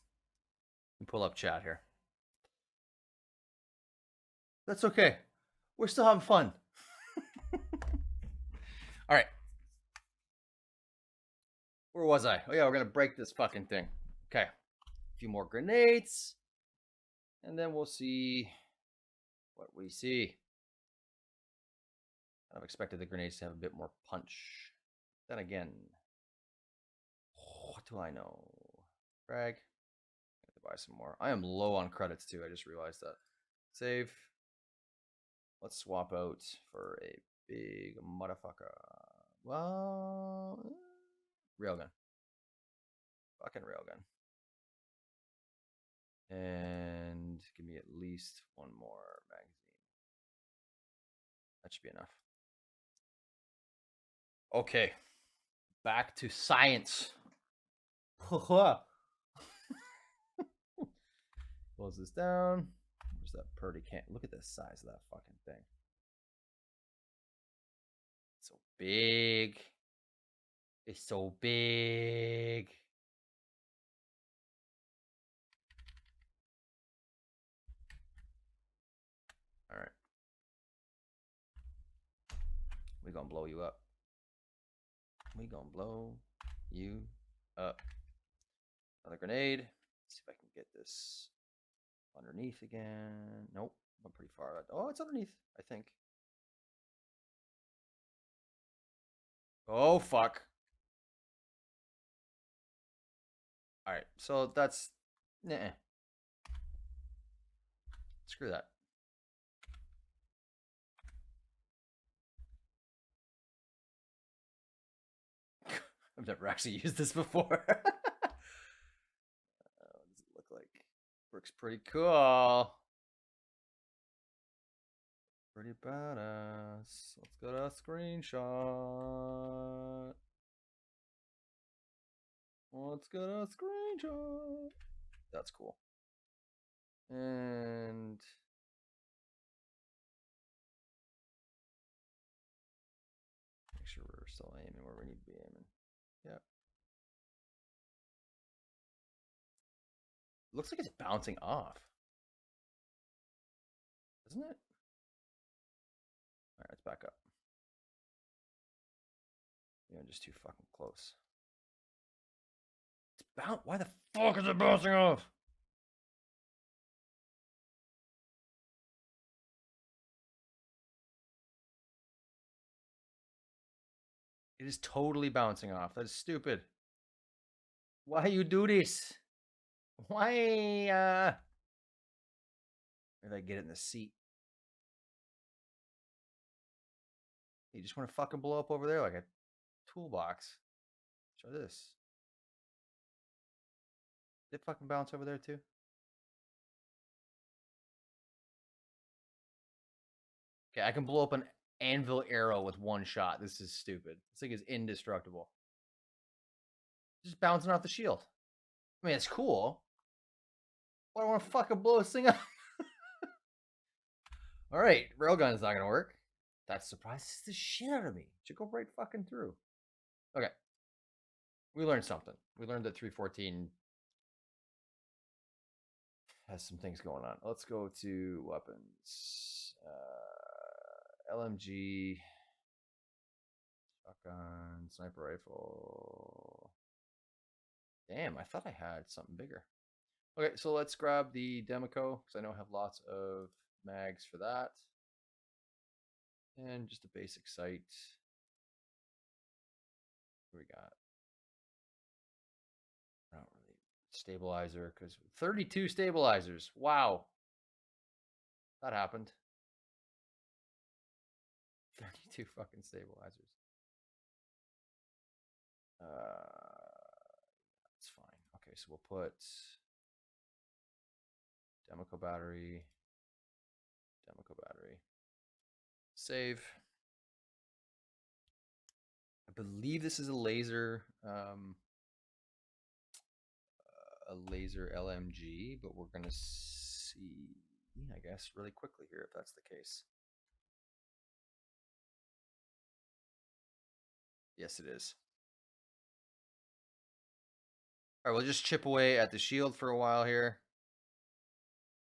Pull up chat here. That's okay. We're still having fun. All right. Where was I? Oh yeah, we're gonna break this fucking thing. Okay. A few more grenades. And then we'll see what we see. I've expected the grenades to have a bit more punch. Then again, what do I know? Frag. I have to buy some more. I am low on credits too. I just realized that. Save. Let's swap out for a big motherfucker. Well, railgun. Fucking railgun. And give me at least one more magazine. That should be enough. Okay. Back to science. Close this down. Where's that purdy can? Look at the size of that fucking thing. It's so big. It's so big. All right. We gonna blow you up. We gonna blow you up. Another grenade. Let's see if I can get this underneath again. Nope. I'm pretty far. Oh, it's underneath, I think. Oh, fuck. All right. So that's... Nah. Screw that. I've never actually used this before. What does it look like? Works pretty cool. Pretty badass. Let's get a screenshot. Let's get a screenshot. That's cool. And make sure we're still aiming where we need to be aiming. Yep. Looks like it's bouncing off. Isn't it? Alright, let's back up. You're just too fucking close. It's why the fuck is it bouncing off? It is totally bouncing off. That is stupid. Why you do this? Why did I get it in the seat? You just want to fucking blow up over there like a toolbox. Show this. Did it fucking bounce over there too? Okay, I can blow up an anvil arrow with one shot. This is stupid. This thing is indestructible. Just bouncing off the shield. I mean, it's cool. Why do I want to fucking blow this thing up? All right, railgun is not gonna work. That surprises the shit out of me. It should go right fucking through. Okay. We learned something. We learned that 314 has some things going on. Let's go to weapons. LMG, shotgun, sniper rifle. Damn, I thought I had something bigger. Okay, so let's grab the Demico, because I know I have lots of mags for that. And just a basic sight. What we got? Not really. Stabilizer, because 32 stabilizers. Wow. That happened. 32 fucking stabilizers. It's fine. Okay, so we'll put Demico battery. Save. I believe this is a laser LMG, but we're gonna see, I guess, really quickly here if that's the case. Yes, it is. All right, we'll just chip away at the shield for a while here.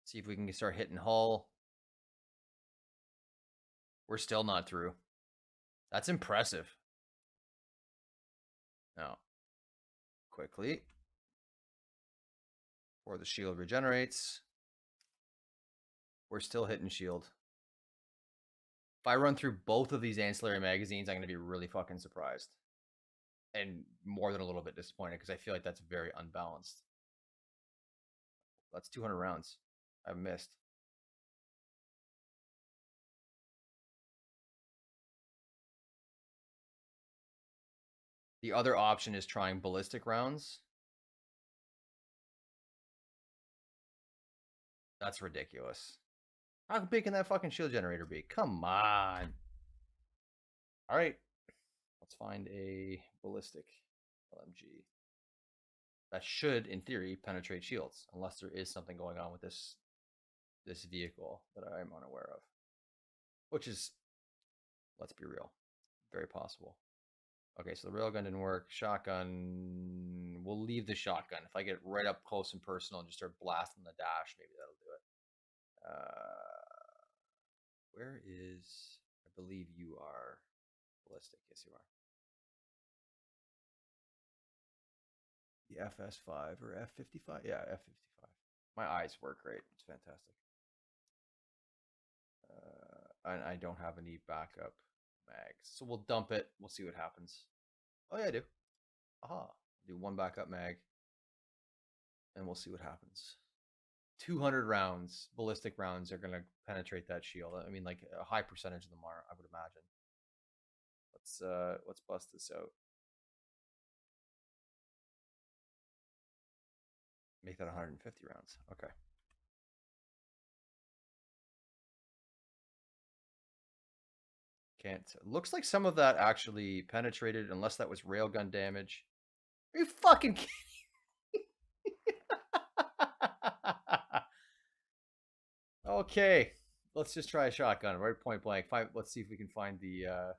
See if we can start hitting hull. We're still not through. That's impressive. Now, quickly, before the shield regenerates, we're still hitting shield. If I run through both of these ancillary magazines, I'm going to be really fucking surprised. And more than a little bit disappointed because I feel like that's very unbalanced. That's 200 rounds. I've missed. The other option is trying ballistic rounds. That's ridiculous. How big can that fucking shield generator be? Come on. All right. Let's find a ballistic LMG. That should, in theory, penetrate shields, unless there is something going on with this vehicle that I'm unaware of. Which is, let's be real, very possible. Okay, so the railgun didn't work. Shotgun, we'll leave the shotgun. If I get right up close and personal and just start blasting the dash, maybe that'll do it. Where is, I believe you are ballistic. Yes, you are. The FS5 or F55? Yeah, F55. My eyes work great. It's fantastic. And I don't have any backup mags. So we'll dump it. We'll see what happens. Oh, yeah, I do. Aha. Do one backup mag. And we'll see what happens. 200 rounds, ballistic rounds, are going to penetrate that shield. I mean, like a high percentage of them are, I would imagine. Let's bust this out. Make that 150 rounds. Okay. Can't. Looks like some of that actually penetrated, unless that was railgun damage. Are you fucking kidding? Okay, let's just try a shotgun right point blank. Let's see if we can find the.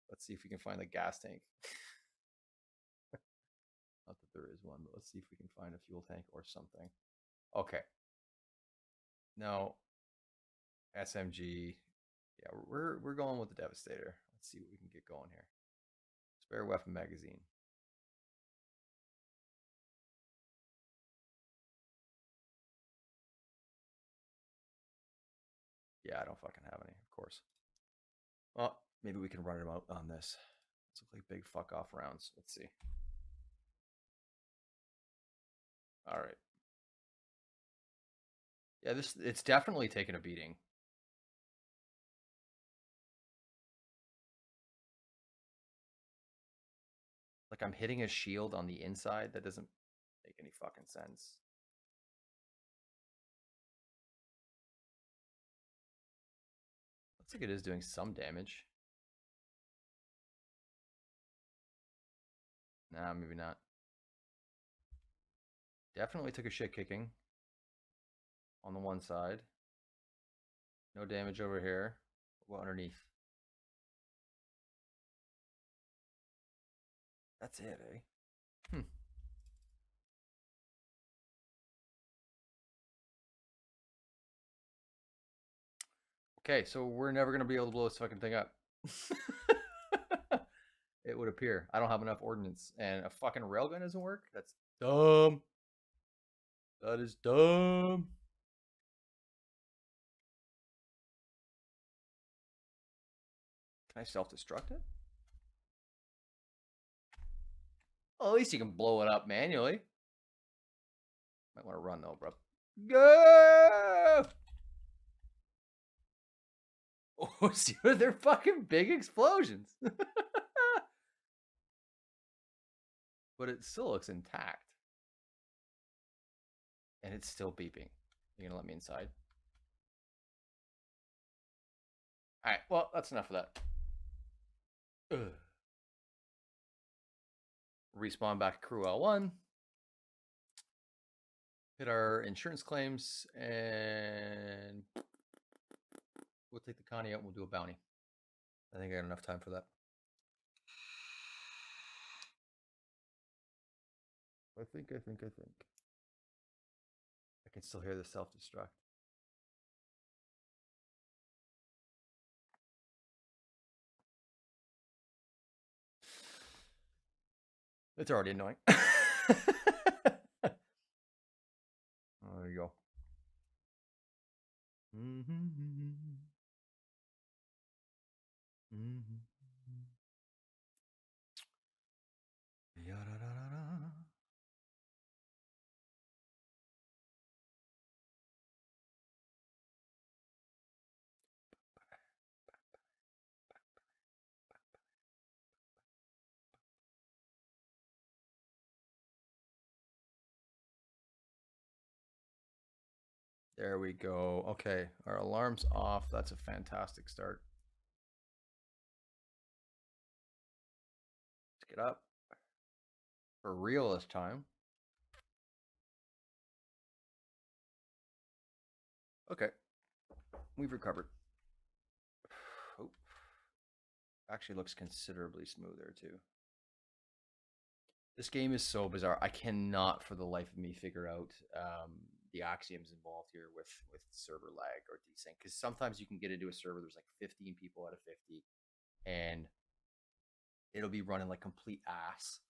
Let's see if we can find the gas tank. Not that there is one, but let's see if we can find a fuel tank or something. Okay. No. SMG. Yeah, we're going with the Devastator. Let's see what we can get going here. Spare weapon magazine. Yeah, I don't fucking have any, of course. Well, maybe we can run it out on this. These look like big fuck off rounds. Let's see. All right. Yeah, it's definitely taken a beating. Like I'm hitting a shield on the inside. That doesn't make any fucking sense. Looks like it is doing some damage. Nah, maybe not. Definitely took a shit kicking on the one side. No damage over here. What underneath? That's it, eh? Hmm. Okay, so we're never gonna be able to blow this fucking thing up. It would appear. I don't have enough ordnance, and a fucking railgun doesn't work? That's dumb. That is dumb. Can I self-destruct it? Well, at least you can blow it up manually. Might want to run though, bro. Go! Oh, see, they're fucking big explosions. But it still looks intact. And it's still beeping. You're gonna let me inside? Alright, well, that's enough of that. Ugh. Respawn back to crew L1. Hit our insurance claims, and we'll take the Connie out and we'll do a bounty. I think I got enough time for that. I think. I can still hear the self destruct. It's already annoying. Oh, there you go. Mm-hmm. Mm-hmm. There we go. Okay, our alarm's off. That's a fantastic start. Let's get up for real this time. Okay, we've recovered. Oh, actually looks considerably smoother too. This game is so bizarre. I cannot, for the life of me, figure out the axioms involved here with server lag or desync. Because sometimes you can get into a server, there's like 15 people out of 50, and it'll be running like complete ass.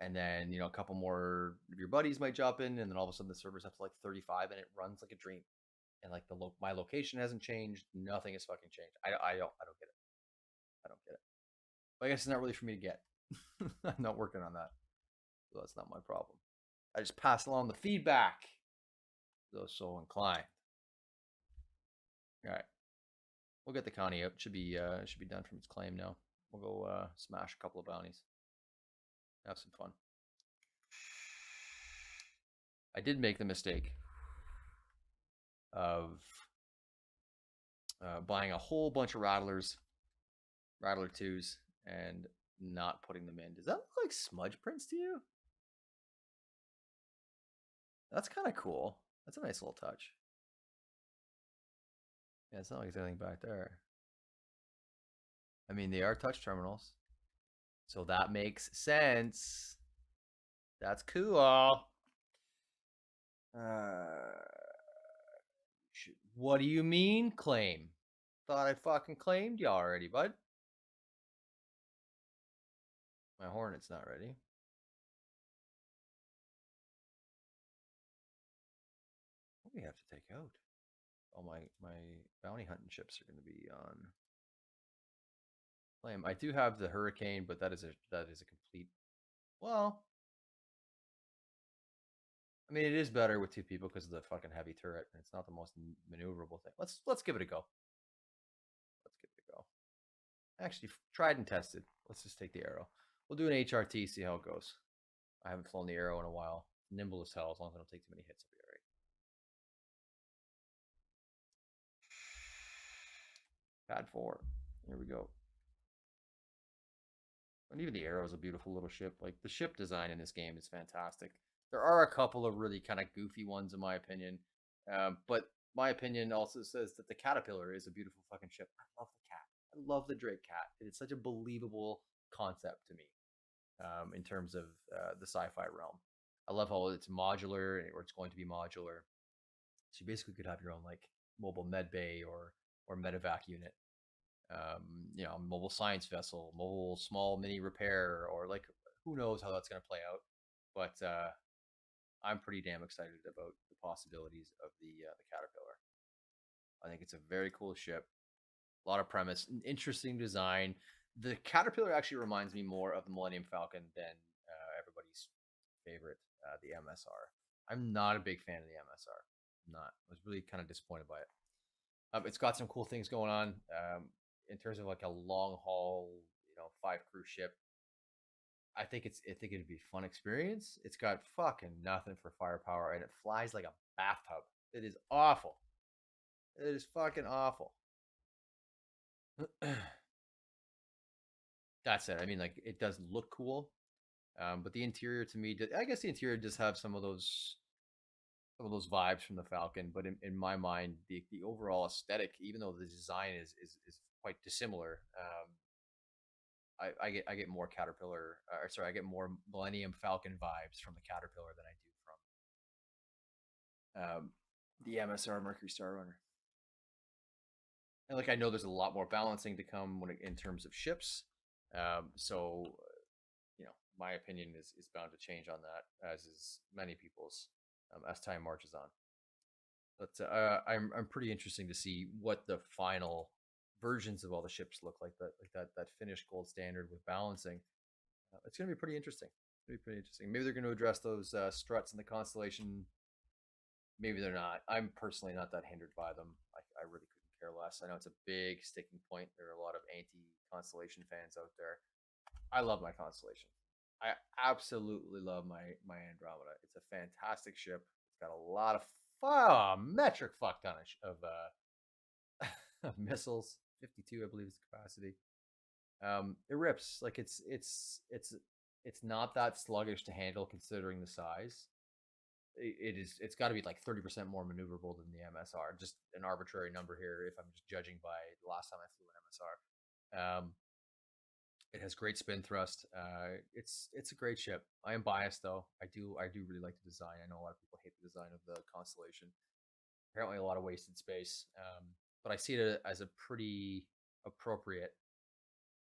And then a couple more of your buddies might jump in, and then all of a sudden the server's up to like 35, and it runs like a dream. And like my location hasn't changed, nothing has fucking changed. I don't get it. I don't get it. But I guess it's not really for me to get. I'm not working on that, so that's not my problem. I just pass along the feedback, those so inclined. All right, we'll get the county out. Should be done from its claim now. We'll go smash a couple of bounties. Have some fun. I did make the mistake of buying a whole bunch of Rattler 2s, and not putting them in. Does that look like smudge prints to you? That's kind of cool. That's a nice little touch. Yeah, it's not like there's anything back there. I mean, they are touch terminals, so that makes sense. That's cool. What do you mean claim? Thought I fucking claimed you already, bud. My Hornet's not ready. What do we have to take out? Oh, my bounty hunting chips are going to be on claim. I do have the Hurricane, but that is a complete. Well, I mean, it is better with two people because of the fucking heavy turret, and it's not the most maneuverable thing. Let's give it a go. Let's give it a go. Actually, tried and tested. Let's just take the arrow. We'll do an HRT, see how it goes. I haven't flown the arrow in a while. Nimble as hell, as long as I don't take too many hits, I'll be all right. Pad 4. Here we go. And even the arrow is a beautiful little ship. Like, the ship design in this game is fantastic. There are a couple of really kind of goofy ones, in my opinion. But my opinion also says that the Caterpillar is a beautiful fucking ship. I love the cat. I love the Drake cat. It's such a believable concept to me, in terms of the sci-fi realm. I love how it's modular, or it's going to be modular. So you basically could have your own like mobile med bay or medevac unit, mobile science vessel, mobile small mini repair, or like who knows how that's going to play out. But I'm pretty damn excited about the possibilities of the Caterpillar. I think it's a very cool ship, a lot of premise, an interesting design. The Caterpillar actually reminds me more of the Millennium Falcon than everybody's favorite, the MSR. I'm not a big fan of the MSR. I'm not. I was really kind of disappointed by it. It's got some cool things going on, in terms of like a long haul, 5 crew ship. I think it'd be a fun experience. It's got fucking nothing for firepower, and it flies like a bathtub. It is awful. It is fucking awful. That's it. I mean, like, it does look cool, but the interior to me, I guess the interior does have some of those vibes from the Falcon. But in my mind, the overall aesthetic, even though the design is quite dissimilar, I get more Caterpillar, or sorry, I get more Millennium Falcon vibes from the Caterpillar than I do from the MSR Mercury Star Runner. And like I know there's a lot more balancing to come in terms of ships. So my opinion is bound to change on that, as is many people's, as time marches on. But I'm pretty interesting to see what the final versions of all the ships look like that finished gold standard with balancing. It's going to be pretty interesting. Maybe they're going to address those struts in the constellation. Maybe they're not. I'm personally not that hindered by them. I really couldn't care less. I know it's a big sticking point. There are a lot of anti-constellation fans out there. I love my constellation. I absolutely love my Andromeda. It's a fantastic ship. It's got a lot of metric fuck ton of missiles. 52, I believe, is the capacity. It rips. Like it's not that sluggish to handle considering the size. It is. It's got to be like 30% more maneuverable than the MSR. Just an arbitrary number here, if I'm just judging by the last time I flew an MSR. It has great spin thrust. It's a great ship. I am biased though. I do really like the design. I know a lot of people hate the design of the Constellation. Apparently, a lot of wasted space. But I see it as a pretty appropriate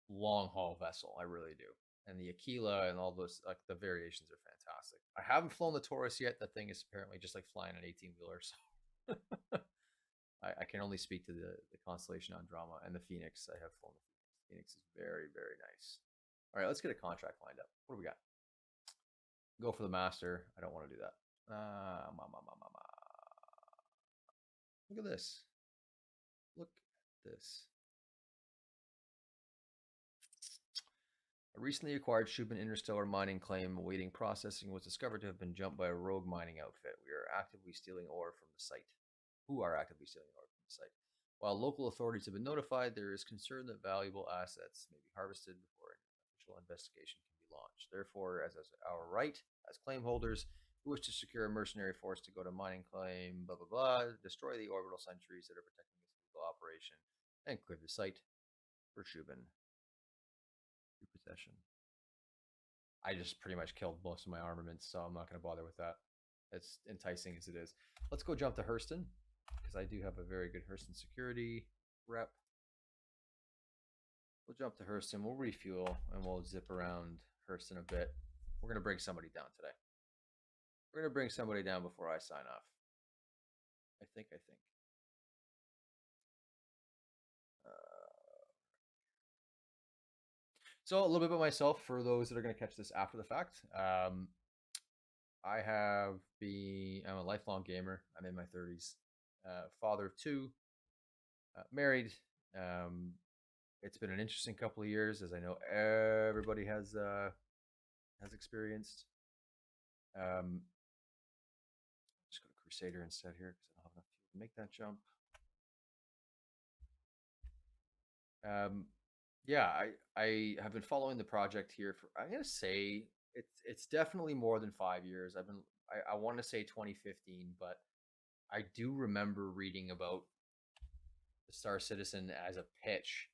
long haul vessel. I really do. And the Aquila and all those, like, the variations are fantastic. I haven't flown the Taurus yet. That thing is apparently just like flying an 18-wheeler. So I can only speak to the Constellation Andromeda and the Phoenix. I have flown the Phoenix. Phoenix is very, very nice. All right, let's get a contract lined up. What do we got? Go for the Master. I don't want to do that. Look at this. Look at this. A recently acquired Shubin interstellar mining claim awaiting processing was discovered to have been jumped by a rogue mining outfit. We are actively stealing ore from the site. Who are actively stealing ore from the site? While local authorities have been notified, there is concern that valuable assets may be harvested before an official investigation can be launched. Therefore, as our right as claim holders, we wish to secure a mercenary force to go to mining claim, blah blah blah, destroy the orbital sentries that are protecting this illegal operation, and clear the site for Shubin repossession. I just pretty much killed most of my armaments, so I'm not going to bother with that. As enticing as it is. Let's go jump to Hurston, because I do have a very good Hurston security rep. We'll jump to Hurston, we'll refuel, and we'll zip around Hurston a bit. We're going to bring somebody down today. We're going to bring somebody down before I sign off. I think. So a little bit about myself for those that are going to catch this after the fact. I'm a lifelong gamer. I'm in my 30s. Father of two, married. It's been an interesting couple of years, as I know everybody has experienced. Just go to Crusader instead here because I don't have enough fuel to make that jump. Yeah, I have been following the project here for, I'm gonna say it's definitely more than 5 years. I want to say 2015, but I do remember reading about the Star Citizen as a pitch,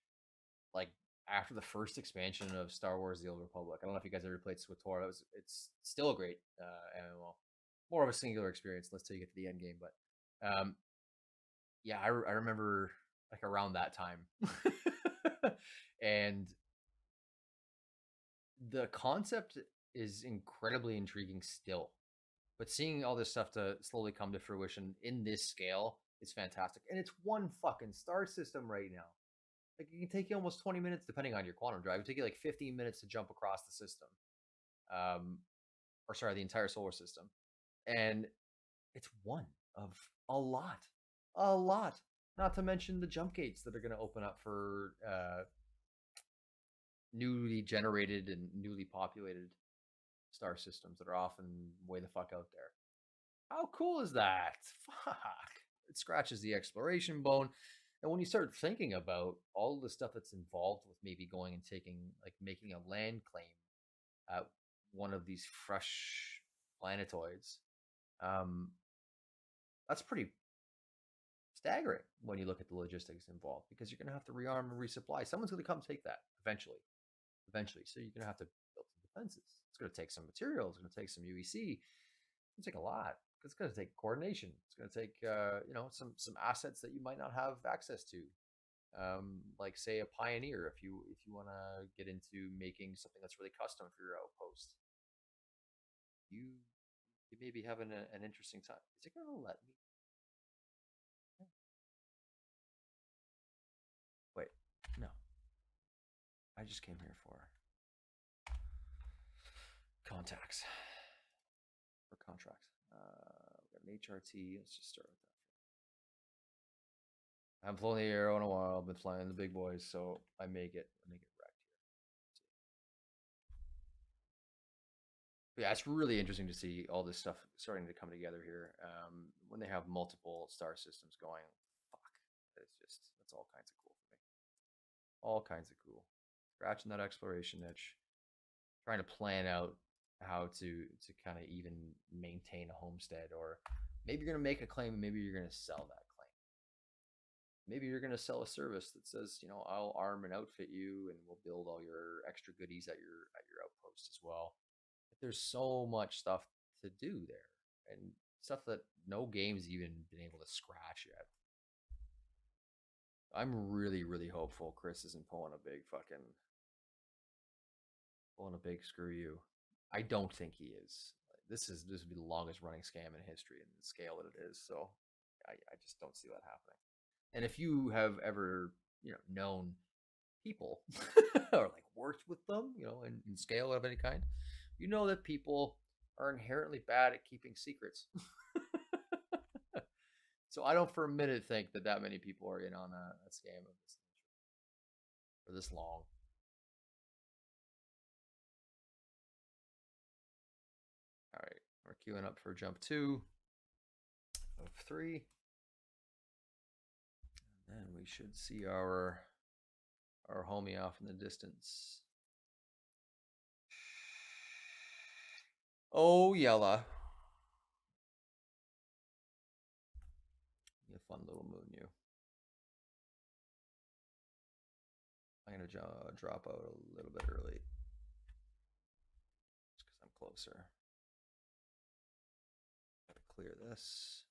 like after the first expansion of Star Wars: The Old Republic. I don't know if you guys ever played SWTOR. It's still a great MMO, more of a singular experience. Let's till you get to the end game, but yeah, I remember like around that time. And the concept is incredibly intriguing still, but seeing all this stuff to slowly come to fruition in this scale is fantastic. And it's one fucking star system right now. Like, it can take you almost 20 minutes depending on your quantum drive. It take you like 15 minutes to jump across the system, or sorry, the entire solar system. And it's one of a lot, not to mention the jump gates that are going to open up for newly generated and newly populated star systems that are often way the fuck out there. How cool is that? Fuck. It scratches the exploration bone. And when you start thinking about all the stuff that's involved with maybe going and making a land claim at one of these fresh planetoids, that's pretty staggering when you look at the logistics involved, because you're going to have to rearm and resupply. Someone's going to come take that eventually. eventually. So you're gonna have to build some defenses. It's gonna take some materials. It's gonna take some UEC. It's gonna take a lot. It's gonna take coordination. It's gonna take some assets that you might not have access to. Like say a pioneer if you want to get into making something that's really custom for your outpost. You may be having an interesting time. Is it gonna let me? Wait, no. I just came here for contacts or contracts. We got an HRT. Let's just start with that. I haven't flown the Arrow in a while. I've been flying the big boys, so I may get wrecked here. Yeah, it's really interesting to see all this stuff starting to come together here. When they have multiple star systems going, fuck, that's all kinds of cool for me. All kinds of cool. Scratching that exploration itch, trying to plan out how to kind of even maintain a homestead, or maybe you're gonna make a claim and maybe you're gonna sell that claim. Maybe you're gonna sell a service that says, I'll arm and outfit you, and we'll build all your extra goodies at your outpost as well. There's so much stuff to do there, and stuff that no game's even been able to scratch yet. I'm really, really hopeful Chris isn't pulling a big screw you. I don't think he is. This would be the longest running scam in history, and the scale that it is. So I just don't see that happening. And if you have ever known people or like worked with them, in scale of any kind, you know that people are inherently bad at keeping secrets. So I don't for a minute think that many people are in on a scam of this nature for this long. All right, we're queuing up for jump 2 of 3. And then we should see our homie off in the distance. Oh, Yella. You fun little moon, you. I'm going to drop out a little bit early. Just because I'm closer. Gotta clear this.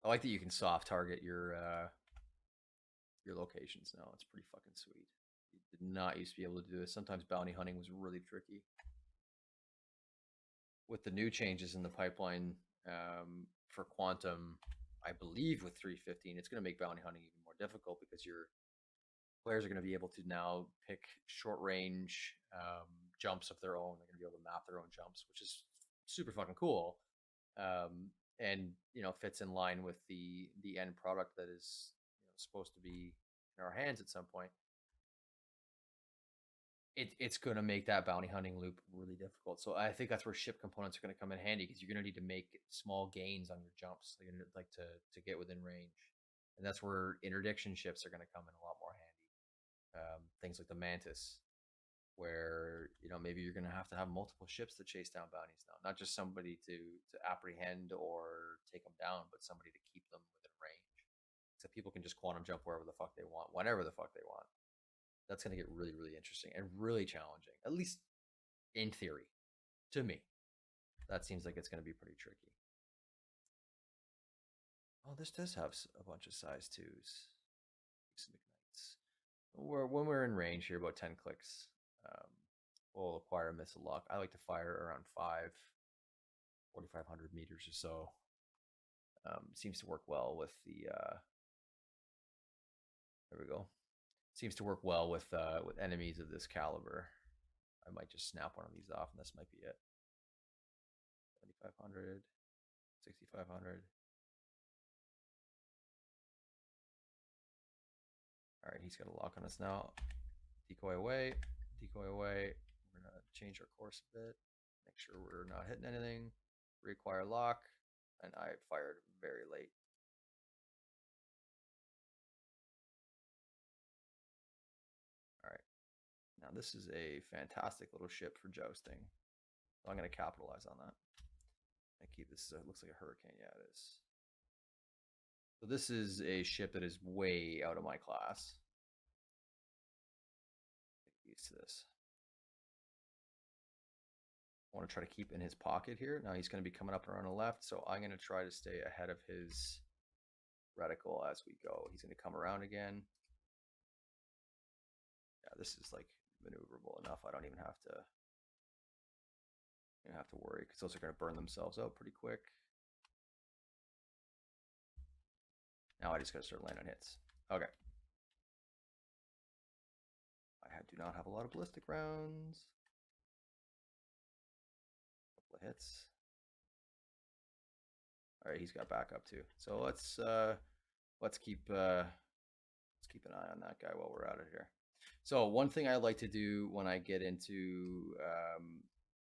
I like that you can soft target your locations now. It's pretty fucking sweet. You did not used to be able to do this. Sometimes bounty hunting was really tricky. With the new changes in the pipeline for Quantum, I believe with 315, it's going to make bounty hunting even more difficult because your players are going to be able to now pick short range jumps of their own. They're going to be able to map their own jumps, which is super fucking cool. And fits in line with the end product that is supposed to be in our hands at some point. It's going to make that bounty hunting loop really difficult. So I think that's where ship components are going to come in handy, because you're going to need to make small gains on your jumps, like to get within range, and that's where interdiction ships are going to come in a lot more handy. Things like the Mantis, where maybe you're going to have multiple ships to chase down bounties now, not just somebody to apprehend or take them down, but somebody to keep them within range, so people can just quantum jump wherever the fuck they want, whenever the fuck they want. That's going to get really, really interesting and really challenging, at least in theory. To me, that seems like it's going to be pretty tricky. Oh, this does have a bunch of size 2s. Some ignites. When we're in range here, about 10 clicks, we'll acquire a missile lock. I like to fire around 4,500 meters or so. Seems to work well with the. There we go. Seems to work well with enemies of this caliber. I might just snap one of these off, and this might be it. 7,500, 6,500. All right, he's got a lock on us now. Decoy away, decoy away. We're gonna change our course a bit, make sure we're not hitting anything. Reacquire lock, and I fired very late. All right, now this is a fantastic little ship for jousting. So I'm gonna capitalize on that. I keep this. It looks like a hurricane. Yeah, it is. So this is a ship that is way out of my class. used to this. I want to try to keep in his pocket here. Now he's going to be coming up around the left, so I'm going to try to stay ahead of his reticle as we go. He's going to come around again. Yeah, this is like maneuverable enough. I don't even have to worry because those are going to burn themselves out pretty quick. Now I just got to start landing hits. Okay. I do not have a lot of ballistic rounds. A couple of hits. All right, he's got backup too. So let's keep an eye on that guy while we're out of here. So one thing I like to do when I get into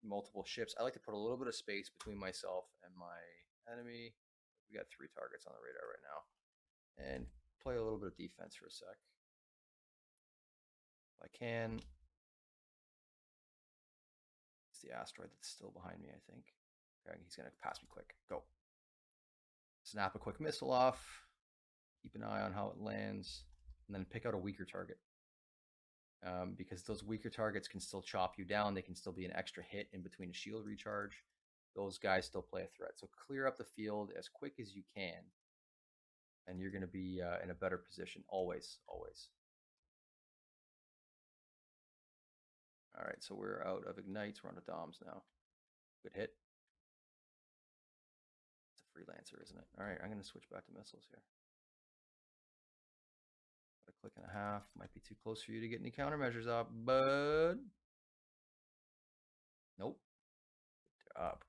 multiple ships, I like to put a little bit of space between myself and my enemy. We got 3 targets on the radar right now, and play a little bit of defense for a sec. If I can. It's the asteroid that's still behind me, I think. Okay, he's gonna pass me quick. Go. Snap a quick missile off. Keep an eye on how it lands, and then pick out a weaker target. Because those weaker targets can still chop you down. They can still be an extra hit in between a shield recharge. Those guys still play a threat. So clear up the field as quick as you can, and you're going to be in a better position. Always, always. All right, so we're out of ignites. We're on the DOMs now. Good hit. It's a freelancer, isn't it? All right, I'm going to switch back to missiles here. A click and a half. Might be too close for you to get any countermeasures up, bud. Nope.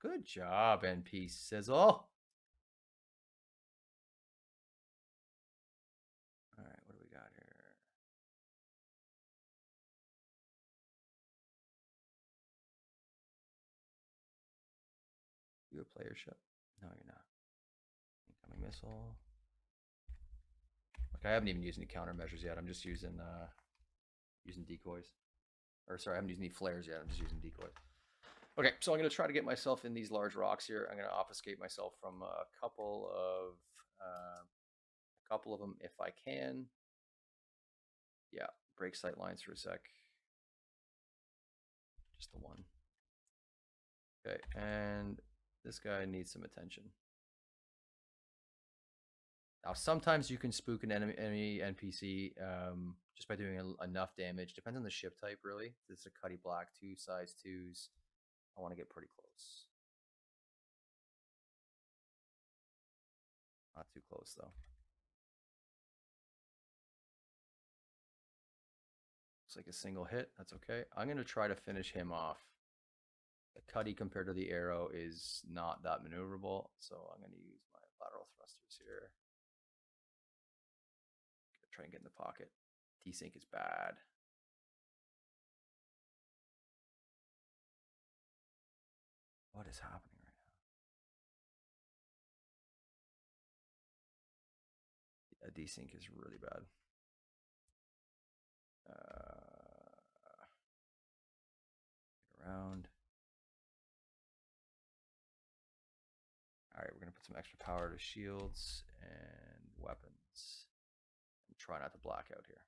Good job, NP Sizzle. All right, what do we got here? You a player ship? No, you're not. Incoming missile. Like I haven't even used any countermeasures yet. I'm just using decoys. Or sorry, I haven't used any flares yet. I'm just using decoys. Okay, so I'm going to try to get myself in these large rocks here. I'm going to obfuscate myself from a couple of them if I can. Yeah, break sight lines for a sec. Just the one. Okay, and this guy needs some attention. Now, sometimes you can spook an enemy NPC just by doing enough damage. Depends on the ship type, really. This is a Cuddy Black, 2 size 2s. I want to get pretty close. Not too close, though. It's like a single hit. That's okay. I'm going to try to finish him off. The Cuddy compared to the arrow is not that maneuverable, so I'm going to use my lateral thrusters here. Try and get in the pocket. Desync is bad. What is happening right now? Yeah, desync is really bad. Get around. All right, we're going to put some extra power to shields and weapons. And try not to black out here.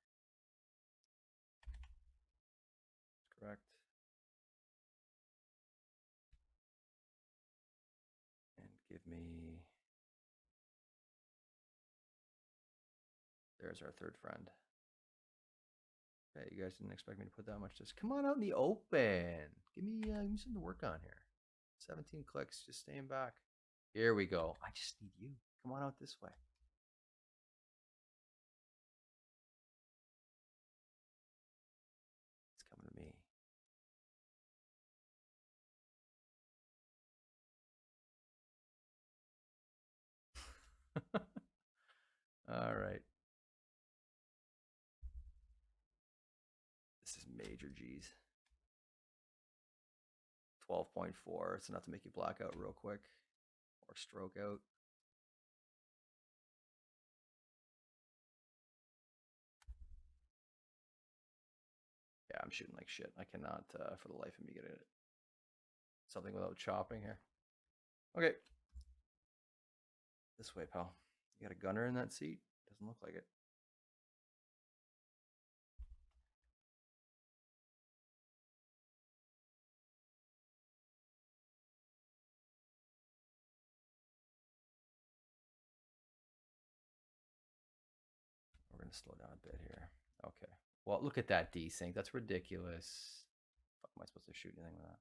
Correct. And give me... There's our third friend. Okay, you guys didn't expect me to put that much. Just come on out in the open. Give me something to work on here. 17 clicks, just staying back. Here we go. I just need you. Come on out this way. It's coming to me. All right. This is major G's. 12.4. It's enough to make you black out real quick or stroke out. Yeah, I'm shooting like shit. I cannot, for the life of me, get it. Something without chopping here. Okay. This way, pal. You got a gunner in that seat? Doesn't look like it. gonna slow down a bit here. Okay. Well, look at that desync. That's ridiculous. Fuck, am I supposed to shoot anything with that?